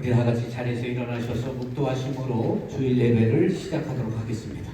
우리 다 같이 자리에서 일어나셔서 묵도하심으로 주일 예배를 시작하도록 하겠습니다.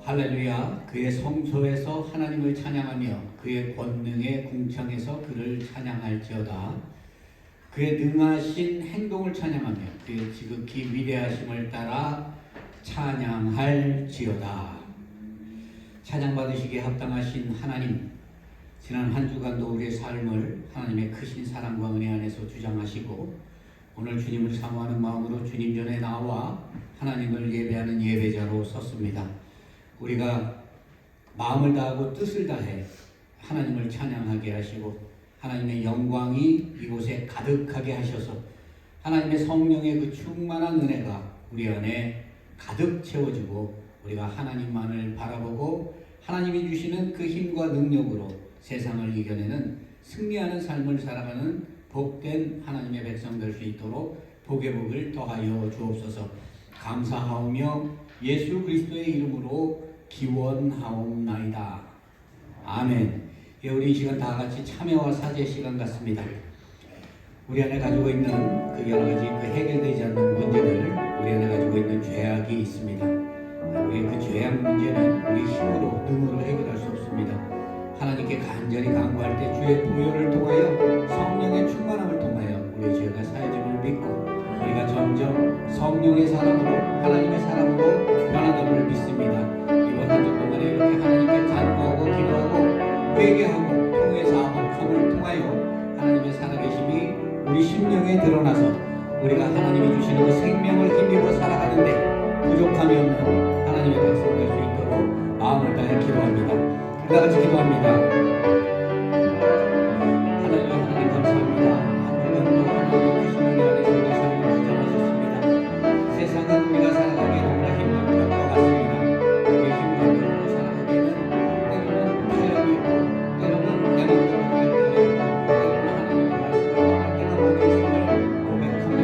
할렐루야. 그의 성소에서 하나님을 찬양하며 그의 권능의 궁창에서 그를 찬양할지어다. 그의 능하신 행동을 찬양하며 그의 지극히 위대하심을 따라 찬양할지어다. 찬양받으시기에 합당하신 하나님, 지난 한 주간도 우리의 삶을 하나님의 크신 사랑과 은혜 안에서 주장하시고 오늘 주님을 사모하는 마음으로 주님 전에 나와 하나님을 예배하는 예배자로 섰습니다. 우리가 마음을 다하고 뜻을 다해 하나님을 찬양하게 하시고 하나님의 영광이 이곳에 가득하게 하셔서 하나님의 성령의 그 충만한 은혜가 우리 안에 가득 채워지고 우리가 하나님만을 바라보고 하나님이 주시는 그 힘과 능력으로 세상을 이겨내는 승리하는 삶을 살아가는 복된 하나님의 백성 될 수 있도록 복의 복을 더하여 주옵소서. 감사하오며 예수 그리스도의 이름으로 기원하옵나이다. 아멘. 우리 이 시간 다 같이 참회와 사죄 시간 같습니다. 우리 안에 가지고 있는 그 여러 가지 그 해결되지 않는 문제들, 우리 안에 가지고 있는 죄악이 있습니다. 우리의 그 죄악 문제는 우리 힘으로 능으로 해결할 수 없습니다. 하나님께 간절히 간구할 때 주의 보혈을 통하여 성령의 충만함을 통하여 우리의 죄가 사해짐을 믿고 우리가 점점 성령의 사람으로 하나님의 사람으로 변화됨을 믿습니다. 이번 한 주 동안에 이렇게 하나님께 간구하고 기도하고 회개하고 통회 사복함을 통하여 하나님의 살아계심이 우리 심령에 드러나서 우리가 하나님이 주시는 그 생명을 힘입어 살아가는데 부족함이 없는 하나님의 백성 될 수 있도록 마음을 다해 기도합니다. 다 같이 기도합니다. 하나님 감사합니다. 한 주간도 하나님의 크신 은혜 안에서 우리 삶을 주장하셨습니다. 세상은 우리가 살아가기에 너무나 힘든 것과 같습니다. 우리의 힘든 것으로 살아가기에는 때로는 타협이 있고 때로는 내 맘대로 할 때가 있고 때로는 하나님의 말씀을 떠날 때가 많이 있음을 고백합니다.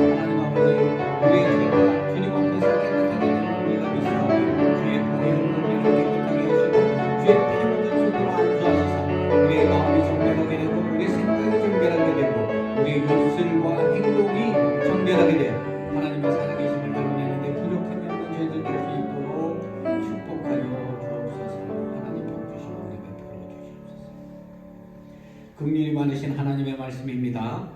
하나님 아버지, 우리의 죄가 주님 앞에서 깨끗하게 되는 우리가 믿사오니 주의 보혈로 우리를 깨끗하게 하시고 주의 피 묻은 손으로 안수하시사 우리의 마음이 정결하게 되고 우리의 생각이 정결하게 되고 우리의 입술과 행동이 정결하게 되어 하나님의 살아계심을 드러내는데 부족함이 없는 죄들 될 수 있도록 축복하여 주옵소서. 하나님 복 주시고 우리 베풀어 주시옵소서. 긍휼이 많으신 하나님의 말씀입니다.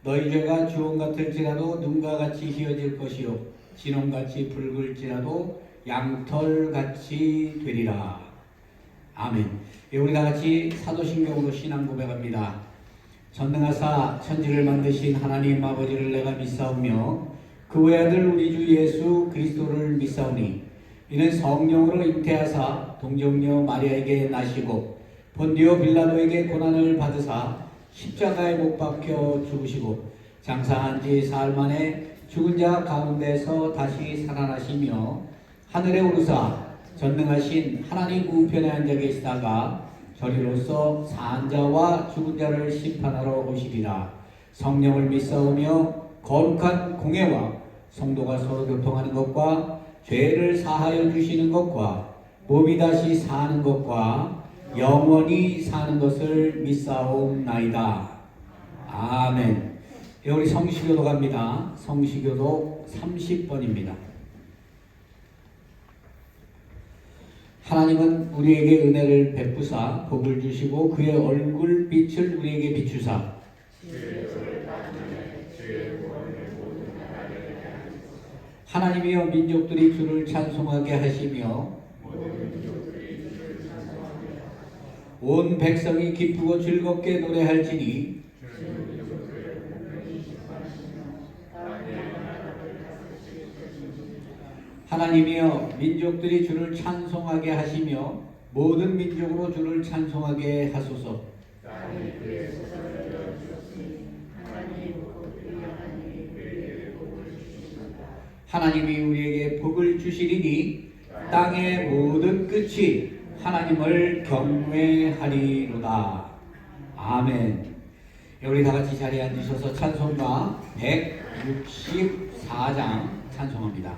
너희 죄가 주홍 같을지라도 눈과 같이 희어질 것이요 진홍같이 붉을지라도 양털같이 되리라. 아멘. 우리 다 같이 사도신경으로 신앙 고백합니다. 전능하사 천지를 만드신 하나님 아버지를 내가 믿사오며 그 외아들 우리 주 예수 그리스도를 믿사오니 이는 성령으로 잉태하사 동정녀 마리아에게 나시고 본디오 빌라도에게 고난을 받으사 십자가에 못 박혀 죽으시고 장사한 지 사흘 만에 죽은 자 가운데서 다시 살아나시며 하늘에 오르사 전능하신 하나님 우편에 앉아 계시다가 저리로서 산 자와 죽은 자를 심판하러 오시리라. 성령을 믿사오며 거룩한 공예와 성도가 서로 교통하는 것과 죄를 사하여 주시는 것과 몸이 다시 사는 것과 영원히 사는 것을 믿사옵나이다. 아멘. 우리 성시교도 갑니다. 성시교도 30번입니다. 하나님은 우리에게 은혜를 베푸사 복을 주시고 그의 얼굴 빛을 우리에게 비추사 하나님이여 민족들이 주를 찬송하게 하시며 온 백성이 기쁘고 즐겁게 노래할지니 하나님이여 민족들이 주를 찬송하게 하시며 모든 민족으로 주를 찬송하게 하소서. 하나님이 우리에게 복을 주시리니 땅의 모든 끝이 하나님을 경외하리로다. 아멘. 우리 다 같이 자리에 앉으셔서 찬송가 164장 찬송합니다.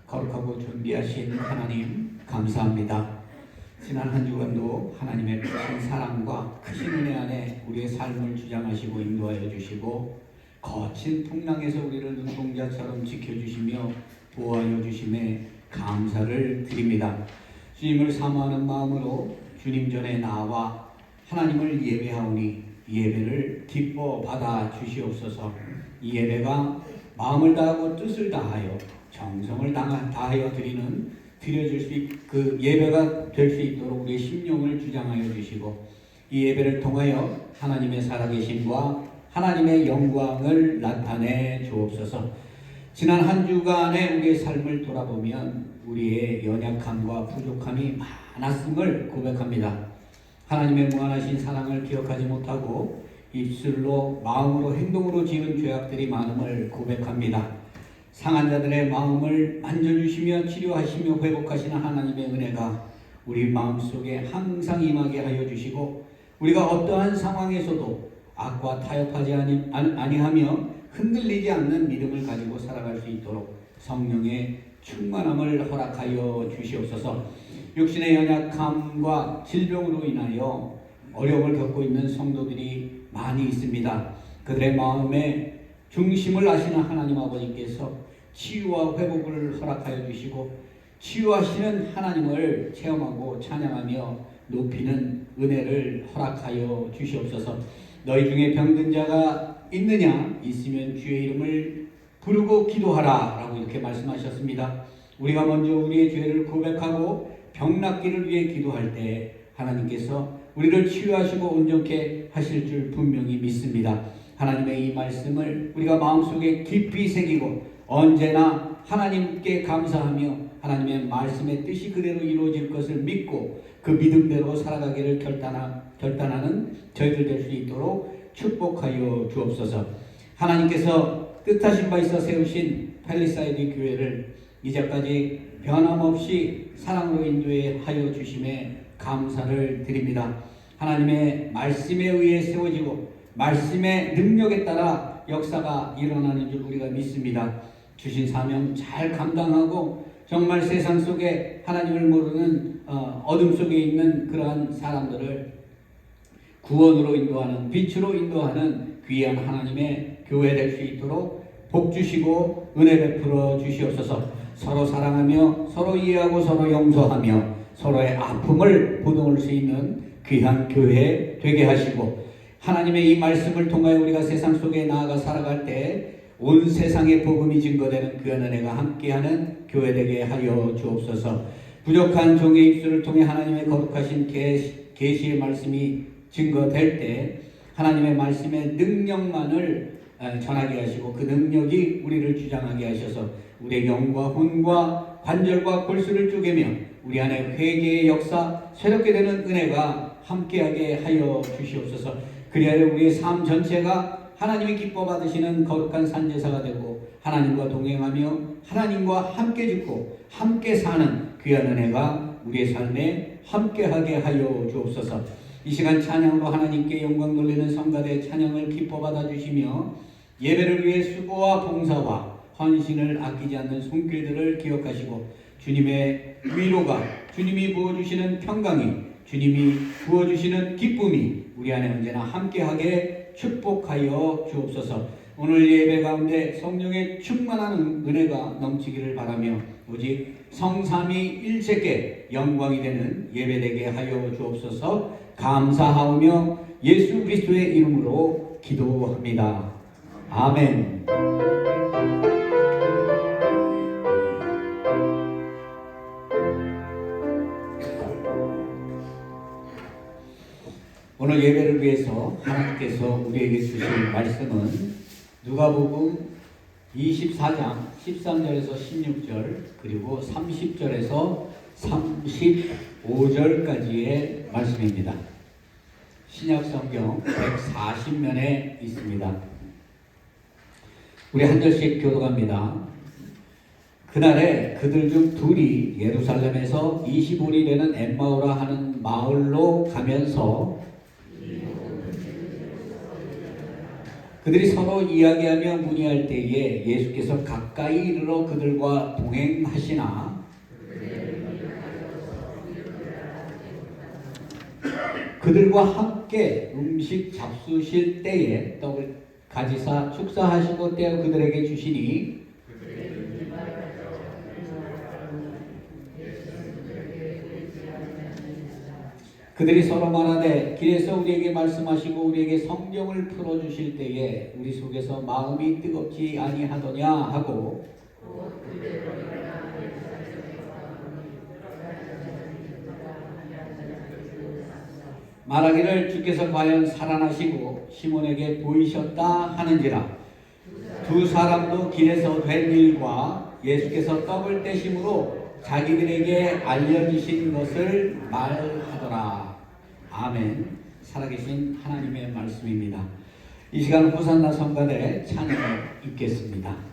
거룩하고 존귀하신 하나님 감사합니다. 지난 한 주간도 하나님의 크신 사랑과 크신 은혜 안에 우리의 삶을 주장하시고 인도하여 주시고 거친 풍랑에서 우리를 눈동자처럼 지켜주시며 보호하여 주심에 감사를 드립니다. 주님을 사모하는 마음으로 주님 전에 나와 하나님을 예배하오니 예배를 기뻐 받아 주시옵소서. 이 예배가 마음을 다하고 뜻을 다하여 정성을 다하여 드려줄 그 예배가 될 수 있도록 우리의 심령을 주장하여 주시고 이 예배를 통하여 하나님의 살아계심과 하나님의 영광을 나타내 주옵소서. 지난 한 주간의 우리의 삶을 돌아보면 우리의 연약함과 부족함이 많았음을 고백합니다. 하나님의 무한하신 사랑을 기억하지 못하고 입술로 마음으로 행동으로 지은 죄악들이 많음을 고백합니다. 상한 자들의 마음을 만져주시며 치료하시며 회복하시는 하나님의 은혜가 우리 마음속에 항상 임하게 하여 주시고 우리가 어떠한 상황에서도 악과 타협하지 아니하며 흔들리지 않는 믿음을 가지고 살아갈 수 있도록 성령의 충만함을 허락하여 주시옵소서. 육신의 연약함과 질병으로 인하여 어려움을 겪고 있는 성도들이 많이 있습니다. 그들의 마음에 중심을 아시는 하나님 아버지께서 치유와 회복을 허락하여 주시고 치유하시는 하나님을 체험하고 찬양하며 높이는 은혜를 허락하여 주시옵소서. 너희 중에 병든 자가 있느냐? 있으면 주의 이름을 부르고 기도하라 라고 이렇게 말씀하셨습니다. 우리가 먼저 우리의 죄를 고백하고 병 낫기를 위해 기도할 때 하나님께서 우리를 치유하시고 온전케 하실 줄 분명히 믿습니다. 하나님의 이 말씀을 우리가 마음속에 깊이 새기고 언제나 하나님께 감사하며 하나님의 말씀의 뜻이 그대로 이루어질 것을 믿고 그 믿음대로 살아가기를 결단하는 저희들 될 수 있도록 축복하여 주옵소서. 하나님께서 뜻하신 바 있어 세우신 팰리사이드 교회를 이제까지 변함없이 사랑으로 인도하여 주심에 감사를 드립니다. 하나님의 말씀에 의해 세워지고 말씀의 능력에 따라 역사가 일어나는 줄 우리가 믿습니다. 주신 사명 잘 감당하고 정말 세상 속에 하나님을 모르는 어둠 속에 있는 그러한 사람들을 구원으로 인도하는, 빛으로 인도하는 귀한 하나님의 교회 될 수 있도록 복 주시고 은혜 베풀어 주시옵소서. 서로 사랑하며 서로 이해하고 서로 용서하며 서로의 아픔을 보듬을 수 있는 귀한 교회 되게 하시고, 하나님의 이 말씀을 통하여 우리가 세상 속에 나아가 살아갈 때 온 세상의 복음이 증거되는 귀한 은혜가 함께하는 교회 되게 하여 주옵소서. 부족한 종의 입술을 통해 하나님의 거룩하신 계시의 말씀이 증거될 때 하나님의 말씀의 능력만을 전하게 하시고 그 능력이 우리를 주장하게 하셔서 우리의 영과 혼과 관절과 골수를 쪼개며 우리 안에 회개의 역사, 새롭게 되는 은혜가 함께하게 하여 주시옵소서. 그리하여 우리의 삶 전체가 하나님이 기뻐 받으시는 거룩한 산제사가 되고 하나님과 동행하며 하나님과 함께 죽고 함께 사는 귀한 은혜가 우리의 삶에 함께하게 하여 주옵소서. 이 시간 찬양으로 하나님께 영광 돌리는 성가대 찬양을 기뻐 받아주시며 예배를 위해 수고와 봉사와 헌신을 아끼지 않는 손길들을 기억하시고 주님의 위로가, 주님이 부어주시는 평강이, 주님이 부어주시는 기쁨이 우리 안에 언제나 함께하게 축복하여 주옵소서. 오늘 예배 가운데 성령의 충만한 은혜가 넘치기를 바라며 오직 성삼위 일체께 영광이 되는 예배되게 하여 주옵소서. 감사하오며 예수 그리스도의 이름으로 기도합니다. 아멘. 오늘 예배를 위해서 하나님께서 우리에게 주신 말씀은 누가복음 24장 13절에서 16절 그리고 30절에서 35절까지의 말씀입니다. 신약성경 140면에 있습니다. 우리 한 절씩 교독합니다. 그날에 그들 중 둘이 예루살렘에서 25리 되는 엠마오라 하는 마을로 가면서 그들이 서로 이야기하며 문의할 때에 예수께서 가까이 이르러 그들과 동행하시나 그들과 함께 음식 잡수실 때에 떡을 가지사 축사하시고 떼어 그들에게 주시니 그들이 서로 말하되 길에서 우리에게 말씀하시고 우리에게 성경을 풀어주실 때에 우리 속에서 마음이 뜨겁지 아니하더냐 하고 말하기를 주께서 과연 살아나시고 시몬에게 보이셨다 하는지라. 두 사람도 길에서 된 일과 예수께서 떡을 떼심으로 자기들에게 알려주신 것을 말하더라. 아멘. 살아계신 하나님의 말씀입니다. 이 시간 호산나 성가대 찬양을 읽겠습니다.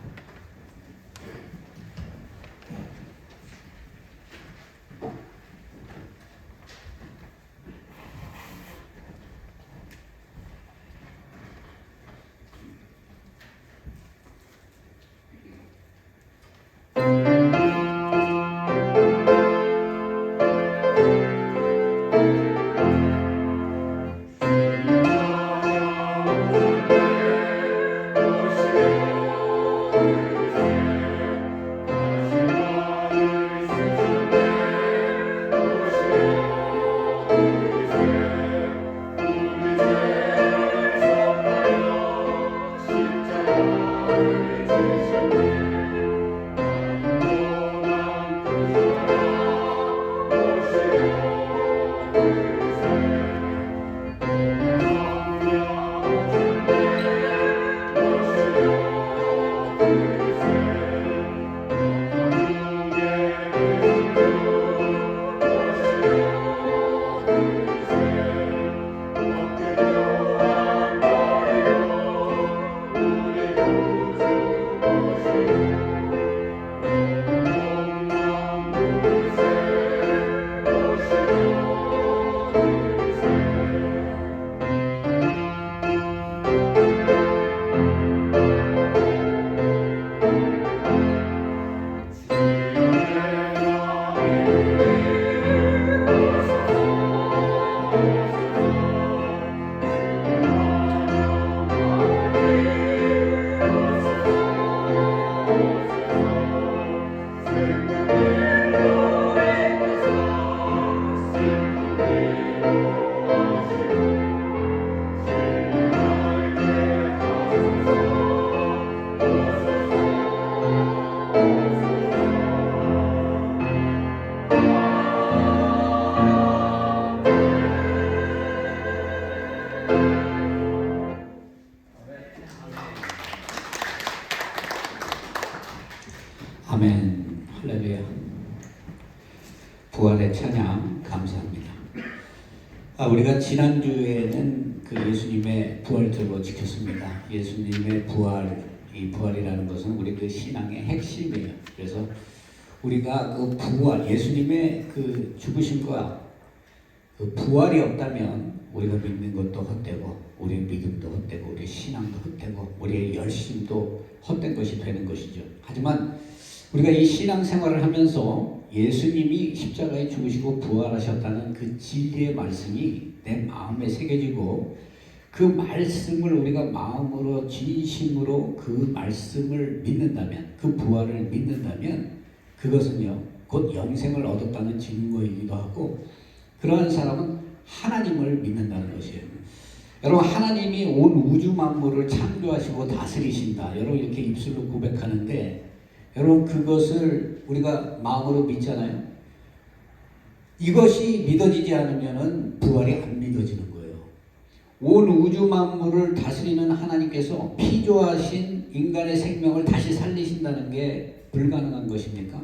부활의 찬양 감사합니다. 우리가 지난주에는 그 예수님의 부활절로 지켰습니다. 예수님의 부활, 이 부활이라는 것은 우리 그 신앙의 핵심이에요. 그래서 우리가 그 부활, 예수님의 그 죽으심과 그 부활이 없다면 우리가 믿는 것도 헛되고, 우리의 믿음도 헛되고, 우리의 신앙도 헛되고, 우리의 열심도 헛된 것이 되는 것이죠. 하지만 우리가 이 신앙생활을 하면서 예수님이 십자가에 죽으시고 부활하셨다는 그 진리의 말씀이 내 마음에 새겨지고, 그 말씀을 우리가 마음으로 진심으로 그 말씀을 믿는다면, 그 부활을 믿는다면 그것은요 곧 영생을 얻었다는 증거이기도 하고, 그러한 사람은 하나님을 믿는다는 것이에요. 여러분, 하나님이 온 우주 만물을 창조하시고 다스리신다, 여러분 이렇게 입술로 고백하는데, 여러분 그것을 우리가 마음으로 믿잖아요. 이것이 믿어지지 않으면 부활이 안 믿어지는 거예요. 온 우주 만물을 다스리는 하나님께서 피조하신 인간의 생명을 다시 살리신다는 게 불가능한 것입니까?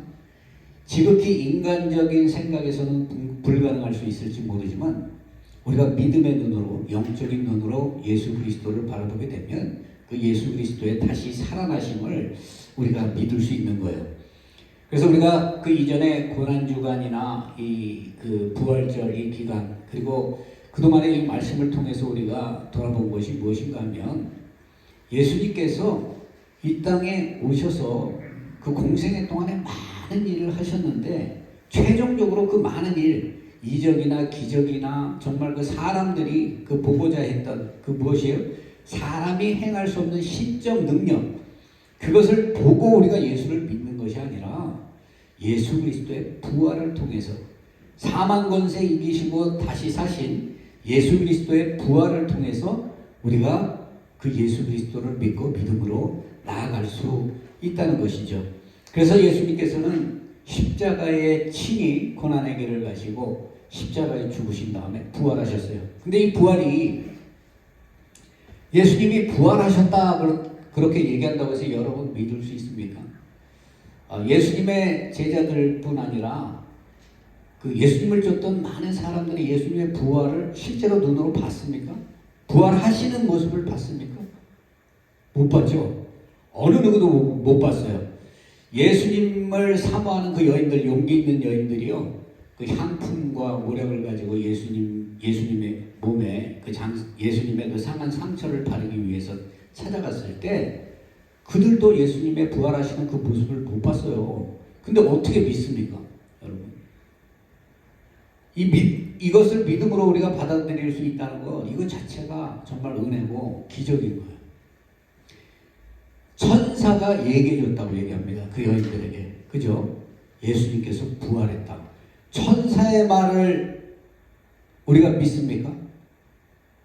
지극히 인간적인 생각에서는 불가능할 수 있을지 모르지만, 우리가 믿음의 눈으로, 영적인 눈으로 예수 그리스도를 바라보게 되면 그 예수 그리스도의 다시 살아나심을 우리가 믿을 수 있는 거예요. 그래서 우리가 그 이전에 고난주간이나 이 그 부활절 이 기간, 그리고 그동안의 이 말씀을 통해서 우리가 돌아본 것이 무엇인가 하면, 예수님께서 이 땅에 오셔서 그 공생애 동안에 많은 일을 하셨는데, 최종적으로 그 많은 일, 이적이나 기적이나 정말 그 사람들이 그 보고자 했던 그 무엇이에요? 사람이 행할 수 없는 신적 능력, 그것을 보고 우리가 예수를 믿는 것이 아니라 예수 그리스도의 부활을 통해서, 사망 권세 이기시고 다시 사신 예수 그리스도의 부활을 통해서 우리가 그 예수 그리스도를 믿고 믿음으로 나아갈 수 있다는 것이죠. 그래서 예수님께서는 십자가에 친히 고난의 길을 가시고 십자가에 죽으신 다음에 부활하셨어요. 근데 이 부활이, 예수님이 부활하셨다 그렇게 얘기한다고 해서 여러분 믿을 수 있습니까? 예수님의 제자들뿐 아니라 그 예수님을 쫓던 많은 사람들이 예수님의 부활을 실제로 눈으로 봤습니까? 부활하시는 모습을 봤습니까? 못 봤죠. 어느 누구도 못 봤어요. 예수님을 사모하는 그 여인들, 용기 있는 여인들이요, 그 향품과 모략을 가지고 예수님의 몸에 예수님의 그 상한 상처를 바르기 위해서 찾아갔을 때, 그들도 예수님의 부활하시는 그 모습을 못 봤어요. 근데 어떻게 믿습니까, 여러분? 이것을 믿음으로 우리가 받아들일 수 있다는 거, 이거 자체가 정말 은혜고 기적인 거예요. 천사가 얘기해줬다고 얘기합니다, 그 여인들에게. 그죠? 예수님께서 부활했다. 천사의 말을 우리가 믿습니까?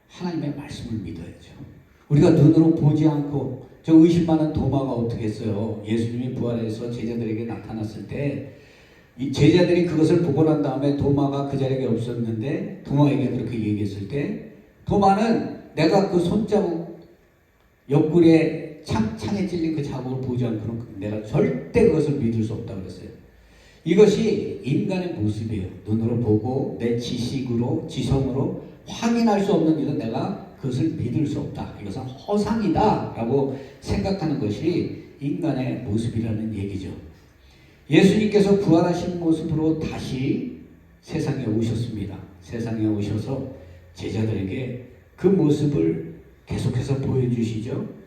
하나님의 말씀을 믿어야죠. 우리가 눈으로 보지 않고, 저 의심 많은 도마가 어떻게 했어요? 예수님이 부활해서 제자들에게 나타났을 때, 이 제자들이 그것을 보고 난 다음에 도마가 그 자리에 없었는데, 도마에게 그렇게 얘기했을 때, 도마는 내가 그 손자국 옆구리에 창에 찔린 그 자국을 보지 않고는 내가 절대 그것을 믿을 수 없다고 그랬어요. 이것이 인간의 모습이에요. 눈으로 보고 내 지식으로, 지성으로 확인할 수 없는 일은 내가 그것을 믿을 수 없다, 이것은 허상이다 라고 생각하는 것이 인간의 모습이라는 얘기죠. 예수님께서 부활하신 모습으로 다시 세상에 오셨습니다. 세상에 오셔서 제자들에게 그 모습을 계속해서 보여주시죠.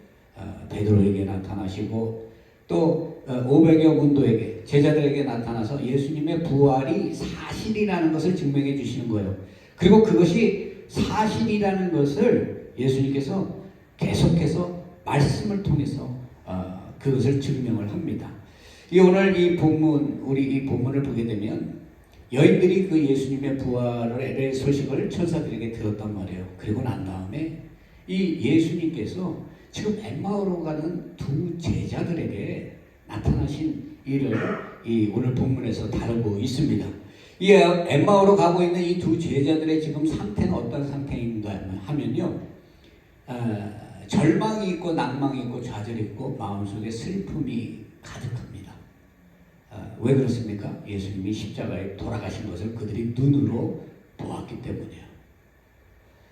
베드로에게 나타나시고, 또 500여 문도에게, 제자들에게 나타나서 예수님의 부활이 사실이라는 것을 증명해 주시는 거예요. 그리고 그것이 사실이라는 것을 예수님께서 계속해서 말씀을 통해서 그것을 증명을 합니다. 오늘 이 본문, 우리 이 본문을 보게 되면 여인들이 그 예수님의 부활의 소식을 천사들에게 들었단 말이에요. 그리고 난 다음에 이 예수님께서 지금 엠마오로 가는 두 제자들에게 나타나신 일을 이 오늘 본문에서 다루고 있습니다. 이 엠마오로 가고 있는 이 두 제자들의 지금 상태는 어떤 상태인가 하면요, 절망이 있고 낭망이 있고 좌절이 있고 마음속에 슬픔이 가득합니다. 왜 그렇습니까? 예수님이 십자가에 돌아가신 것을 그들이 눈으로 보았기 때문이에요.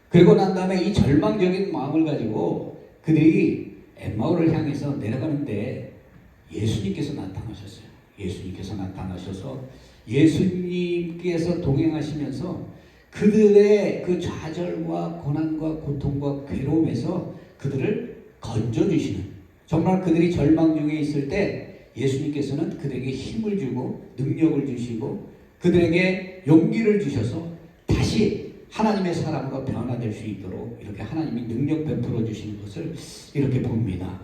그리고 난 다음에 이 절망적인 마음을 가지고 그들이 엠마오를 향해서 내려가는데 예수님께서 나타나셨어요. 예수님께서 나타나셔서 예수님께서 동행하시면서 그들의 그 좌절과 고난과 고통과 괴로움에서 그들을 건져주시는, 정말 그들이 절망 중에 있을 때 예수님께서는 그들에게 힘을 주고 능력을 주시고 그들에게 용기를 주셔서 다시 하나님의 사람으로 변화될 수 있도록 이렇게 하나님이 능력 베풀어 주시는 것을 이렇게 봅니다.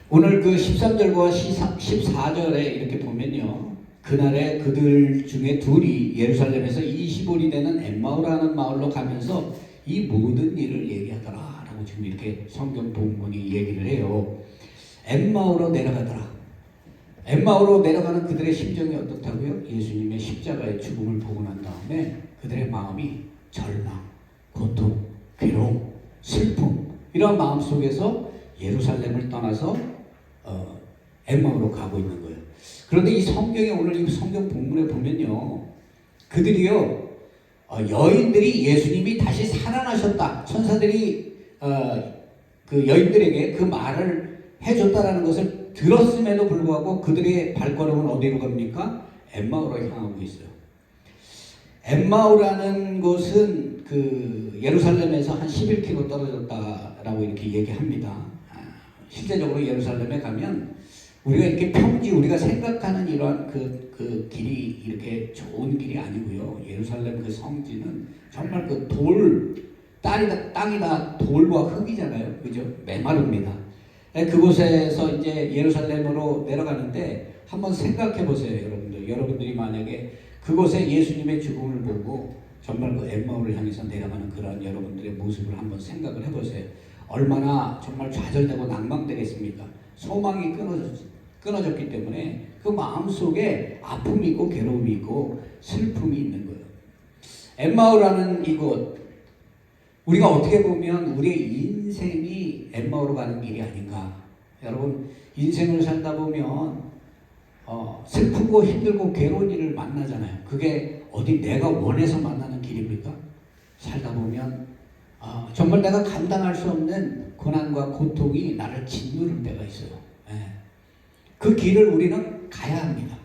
오늘 그 13절과 14절에 이렇게 보면요, 그날에 그들 중에 둘이 예루살렘에서 20올이 되는 엠마오라는 마을로 가면서 이 모든 일을 얘기하더라 라고 지금 이렇게 성경 본문이 얘기를 해요. 엠마오로 내려가더라. 엠마오로 내려가는 그들의 심정이 어떻다고요? 예수님의 십자가의 죽음을 보고 난 다음에 그들의 마음이 절망, 고통, 괴로움, 슬픔 이런 마음 속에서 예루살렘을 떠나서 엠마오로 가고 있는 거예요. 그런데 이 성경에 오늘 이 성경 본문에 보면요, 그들이요, 여인들이 예수님이 다시 살아나셨다, 천사들이 그 여인들에게 그 말을 해줬다라는 것을 들었음에도 불구하고 그들의 발걸음은 어디로 갑니까? 엠마오로 향하고 있어요. 엠마오라는 곳은 그 예루살렘에서 한 11km 떨어졌다라고 이렇게 얘기합니다. 실제적으로 예루살렘에 가면 우리가 이렇게 평지, 우리가 생각하는 이러한 그 길이 이렇게 좋은 길이 아니고요. 예루살렘 그 성지는 정말 그 땅이 다 돌과 흙이잖아요. 그죠? 메마릅니다. 그곳에서 이제 예루살렘으로 내려가는데 한번 생각해 보세요, 여러분들. 여러분들이 만약에 그곳에 예수님의 죽음을 보고 정말 그 엠마오를 향해서 내려가는 그런 여러분들의 모습을 한번 생각을 해보세요. 얼마나 정말 좌절되고 낭망되겠습니까? 소망이 끊어졌기 때문에 그 마음속에 아픔이 있고 괴로움이 있고 슬픔이 있는 거예요. 엠마오라는 이곳, 우리가 어떻게 보면 우리의 인생이 엠마오로 가는 길이 아닌가. 여러분, 인생을 살다 보면 슬프고 힘들고 괴로운 일을 만나잖아요. 그게 어디 내가 원해서 만나는 길입니까? 살다 보면 정말 내가 감당할 수 없는 고난과 고통이 나를 짓누를 때가 있어요. 그 길을 우리는 가야 합니다.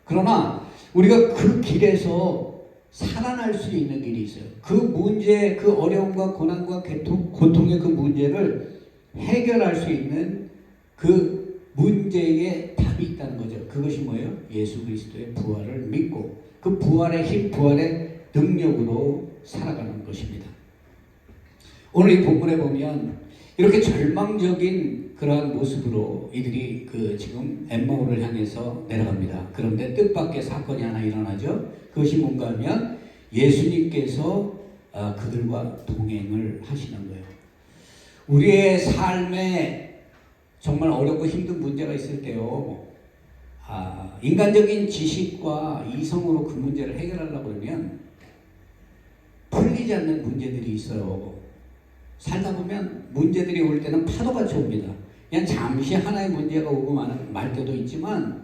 그러나 우리가 그 길에서 살아날 수 있는 길이 있어요. 그 문제, 그 어려움과 고난과 고통의 그 문제를 해결할 수 있는 그 문제에 답이 있다는 거죠. 그것이 뭐예요? 예수 그리스도의 부활을 믿고 그 부활의 힘, 부활의 능력으로 살아가는 것입니다. 오늘 이 본문에 보면 이렇게 절망적인 그러한 모습으로 이들이 지금 엠마오를 향해서 내려갑니다. 그런데 뜻밖의 사건이 하나 일어나죠. 그것이 뭔가 하면 예수님께서 그들과 동행을 하시는 거예요. 우리의 삶에 정말 어렵고 힘든 문제가 있을 때요, 인간적인 지식과 이성으로 그 문제를 해결하려고 그러면 풀리지 않는 문제들이 있어요. 살다 보면 문제들이 올 때는 파도같이 옵니다. 그냥 잠시 하나의 문제가 오고 말 때도 있지만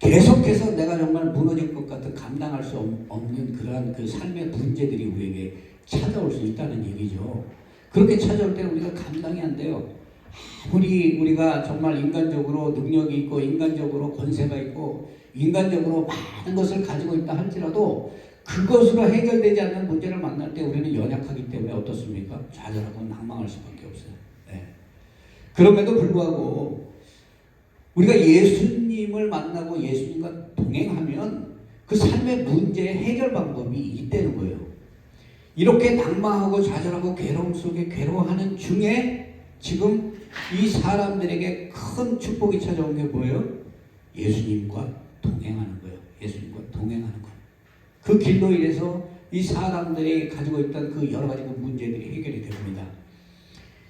계속해서 내가 정말 무너질 것 같은 감당할 수 없는 그러한 그 삶의 문제들이 우리에게 찾아올 수 있다는 얘기죠. 그렇게 찾아올 때는 우리가 감당이 안 돼요. 아무리 우리가 정말 인간적으로 능력이 있고 인간적으로 권세가 있고 인간적으로 많은 것을 가지고 있다 할지라도 그것으로 해결되지 않는 문제를 만날 때 우리는 연약하기 때문에 어떻습니까? 좌절하고 낭망할 수밖에 없어요. 그럼에도 불구하고 우리가 예수님을 만나고 예수님과 동행하면 그 삶의 문제의 해결 방법이 있다는 거예요. 이렇게 낭망하고 좌절하고 괴로움 속에 괴로워하는 중에 지금 이 사람들에게 큰 축복이 찾아온 게 뭐예요? 예수님과 동행하는 거예요. 예수님과 동행하는 거예요. 그 길로 인해서 이 사람들이 가지고 있던 그 여러 가지 문제들이 해결이 됩니다.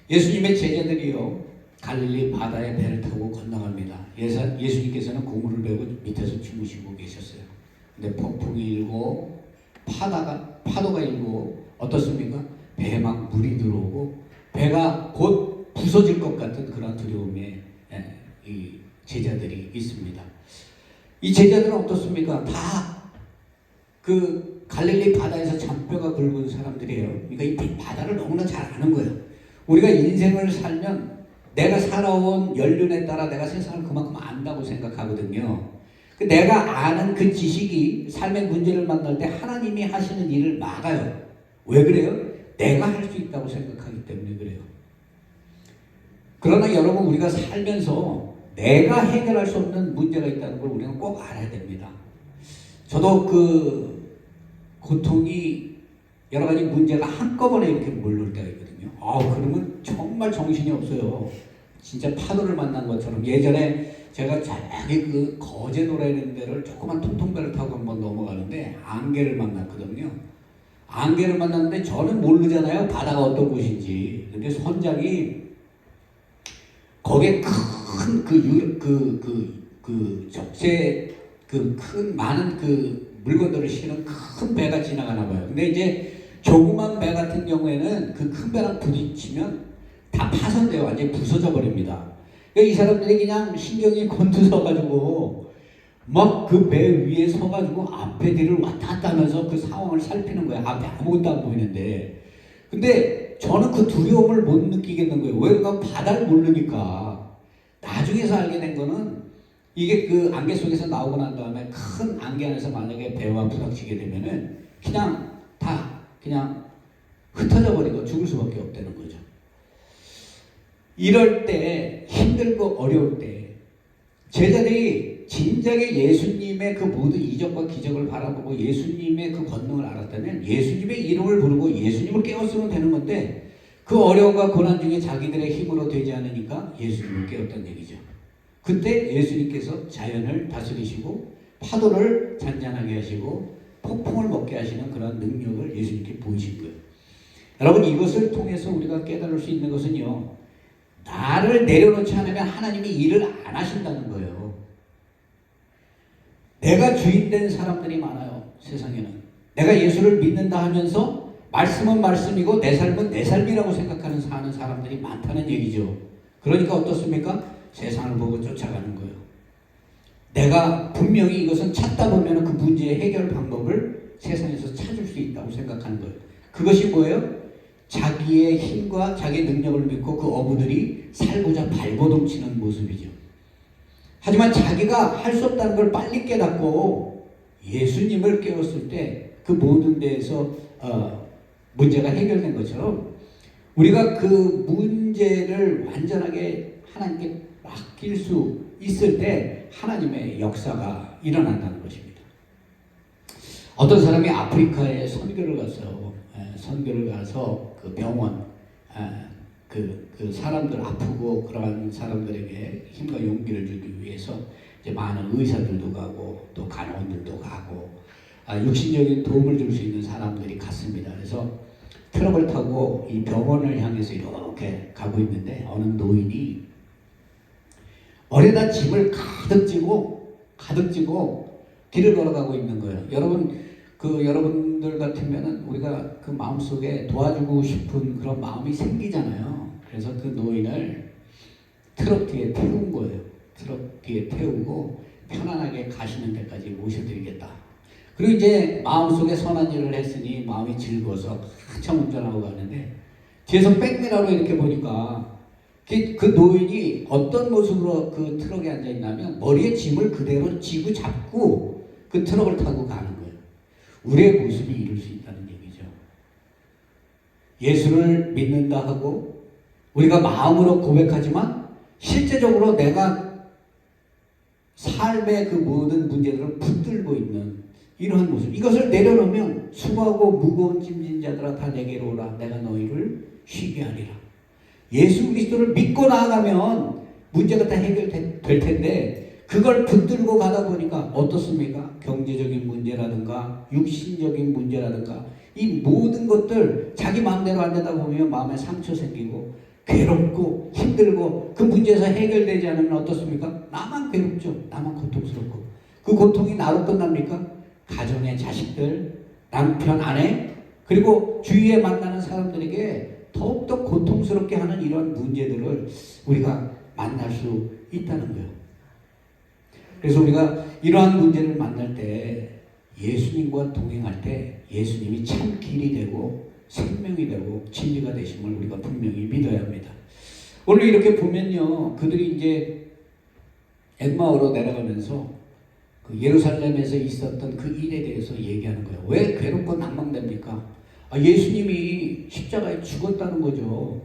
예수님의 제자들이요, 갈릴리 바다에 배를 타고 건너갑니다. 예수님께서는 고물을 메고 밑에서 주무시고 계셨어요. 근데 폭풍이 일고 파도가 일고 어떻습니까? 배에 막 물이 들어오고 배가 곧 부서질 것 같은 그런 두려움에 이 제자들이 있습니다. 이 제자들은 어떻습니까? 다 그 갈릴리 바다에서 잔뼈가 굵은 사람들이에요. 그러니까 이 바다를 너무나 잘 아는 거예요. 우리가 인생을 살면 내가 살아온 연륜에 따라 내가 세상을 그만큼 안다고 생각하거든요. 내가 아는 그 지식이 삶의 문제를 만날 때 하나님이 하시는 일을 막아요. 왜 그래요? 내가 할 수 있다고 생각하기 때문에 그래요. 그러나 여러분, 우리가 살면서 내가 해결할 수 없는 문제가 있다는 걸 우리는 꼭 알아야 됩니다. 저도 그 고통이 여러 가지 문제가 한꺼번에 이렇게 몰릴 때가 있거든요. 그러면 정말 정신이 없어요. 진짜 파도를 만난 것처럼. 예전에 제가 저기 그 거제도라는 데를 조그만 통통배를 타고 한번 넘어가는데 안개를 만났거든요. 안개를 만났는데 저는 모르잖아요, 바다가 어떤 곳인지. 근데 선장이 거기에 큰 적재 큰 많은 물건들을 실은 큰 배가 지나가나 봐요. 근데 이제 조그만 배 같은 경우에는 그 큰 배랑 부딪히면 다 파손돼요. 완전히 부서져 버립니다. 그러니까 이 사람들이 그냥 신경이 곤두서가지고 막 그 배 위에 서가지고 앞에 뒤를 왔다 갔다 하면서 그 상황을 살피는 거예요. 앞에 아무것도 안 보이는데. 근데 저는 그 두려움을 못 느끼겠는 거예요. 왜? 그러니까 바다를 모르니까. 나중에서 알게 된 거는 이게 그 안개 속에서 나오고 난 다음에 큰 안개 안에서 만약에 배와 부닥치게 되면은 그냥 흩어져 버리고 죽을 수밖에 없다는 거죠. 이럴 때, 힘들고 어려울 때 제자들이 진작에 예수님의 그 모든 이적과 기적을 바라보고 예수님의 그 권능을 알았다면 예수님의 이름을 부르고 예수님을 깨웠으면 되는 건데, 그 어려움과 고난 중에 자기들의 힘으로 되지 않으니까 예수님을 깨웠다는 얘기죠. 그때 예수님께서 자연을 다스리시고 파도를 잔잔하게 하시고 폭풍을 먹게 하시는 그런 능력을 예수님께 보이신 거예요. 여러분, 이것을 통해서 우리가 깨달을 수 있는 것은요, 나를 내려놓지 않으면 하나님이 일을 안 하신다는 거예요. 내가 주인된 사람들이 많아요, 세상에는. 내가 예수를 믿는다 하면서 말씀은 말씀이고 내 삶은 내 삶이라고 생각하는 사는 사람들이 많다는 얘기죠. 그러니까 어떻습니까? 세상을 보고 쫓아가는 거예요. 내가 분명히 이것은 찾다 보면 그 문제의 해결 방법을 세상에서 찾을 수 있다고 생각하는 거예요. 그것이 뭐예요? 자기의 힘과 자기의 능력을 믿고 그 어부들이 살고자 발버둥치는 모습이죠. 하지만 자기가 할 수 없다는 걸 빨리 깨닫고 예수님을 깨웠을 때 그 모든 데에서 문제가 해결된 것처럼 우리가 그 문제를 완전하게 하나님께 맡길 수 있을 때 하나님의 역사가 일어난다는 것입니다. 어떤 사람이 아프리카에 선교를 가서 그 병원, 그 사람들 아프고 그러한 사람들에게 힘과 용기를 주기 위해서 이제 많은 의사들도 가고 또 간호원들도 가고 육신적인 도움을 줄 수 있는 사람들이 갔습니다. 그래서 트럭을 타고 이 병원을 향해서 이렇게 가고 있는데 어느 노인이 어레다 짐을 가득 지고 길을 걸어가고 있는 거예요. 여러분들 같으면은 우리가 그 마음속에 도와주고 싶은 그런 마음이 생기잖아요. 그래서 그 노인을 트럭 뒤에 태운 거예요. 트럭 뒤에 태우고 편안하게 가시는 데까지 모셔드리겠다. 그리고 이제 마음속에 선한 일을 했으니 마음이 즐거워서 한참 운전하고 가는데 뒤에서 백미러로 이렇게 보니까 그 노인이 어떤 모습으로 그 트럭에 앉아있냐면 머리에 짐을 그대로 쥐고 잡고 그 트럭을 타고 가는 거예요. 우리의 모습이 이룰 수 있다는 얘기죠. 예수를 믿는다 하고 우리가 마음으로 고백하지만 실제적으로 내가 삶의 그 모든 문제들을 붙들고 있는 이러한 모습, 이것을 내려놓으면 수고하고 무거운 짐진 자들아 다 내게로 오라, 내가 너희를 쉬게 하리라. 예수 그리스도를 믿고 나아가면 문제가 다 해결될 텐데 그걸 붙들고 가다 보니까 어떻습니까? 경제적인 문제라든가 육신적인 문제라든가 이 모든 것들 자기 마음대로 안 되다 보면 마음에 상처 생기고 괴롭고 힘들고 그 문제에서 해결되지 않으면 어떻습니까? 나만 괴롭죠. 나만 고통스럽고 그 고통이 나로 끝납니까? 가정의 자식들, 남편, 아내, 그리고 주위에 만나는 사람들에게 더욱더 고통스럽게 하는 이런 문제들을 우리가 만날 수 있다는 거예요. 그래서 우리가 이러한 문제를 만날 때 예수님과 동행할 때 예수님이 참 길이 되고 생명이 되고 진리가 되심을 우리가 분명히 믿어야 합니다. 오늘 이렇게 보면요, 그들이 이제 엠마오로 내려가면서 그 예루살렘에서 있었던 그 일에 대해서 얘기하는 거예요. 왜 괴롭고 낭망됩니까? 예수님이 십자가에 죽었다는 거죠.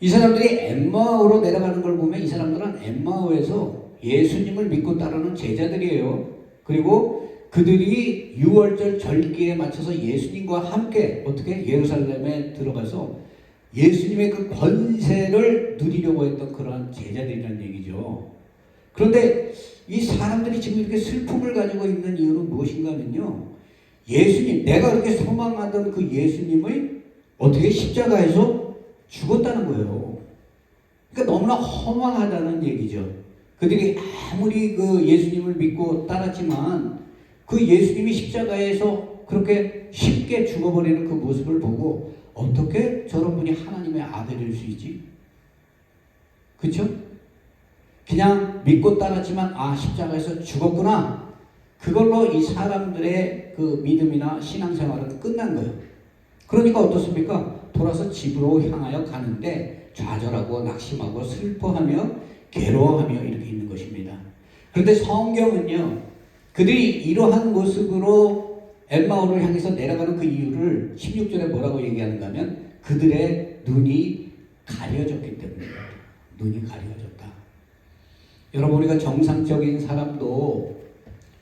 이 사람들이 엠마오로 내려가는 걸 보면 이 사람들은 엠마오에서 예수님을 믿고 따르는 제자들이에요. 그리고 그들이 유월절 절기에 맞춰서 예수님과 함께 어떻게 예루살렘에 들어가서 예수님의 그 권세를 누리려고 했던 그러한 제자들이라는 얘기죠. 그런데 이 사람들이 지금 이렇게 슬픔을 가지고 있는 이유는 무엇인가 하면요, 예수님, 내가 그렇게 소망하던 그 예수님의 어떻게 십자가에서 죽었다는 거예요. 그러니까 너무나 허망하다는 얘기죠. 그들이 아무리 그 예수님을 믿고 따랐지만 그 예수님이 십자가에서 그렇게 쉽게 죽어버리는 그 모습을 보고 어떻게 저런 분이 하나님의 아들일 수 있지? 그렇죠? 그냥 믿고 따랐지만 십자가에서 죽었구나. 그걸로 이 사람들의 그 믿음이나 신앙생활은 끝난 거예요. 그러니까 어떻습니까? 돌아서 집으로 향하여 가는데 좌절하고 낙심하고 슬퍼하며 괴로워하며 이렇게 있는 것입니다. 그런데 성경은요, 그들이 이러한 모습으로 엠마오를 향해서 내려가는 그 이유를 16절에 뭐라고 얘기하는가 하면 그들의 눈이 가려졌기 때문입니다. 눈이 가려졌다. 여러분, 우리가 정상적인 사람도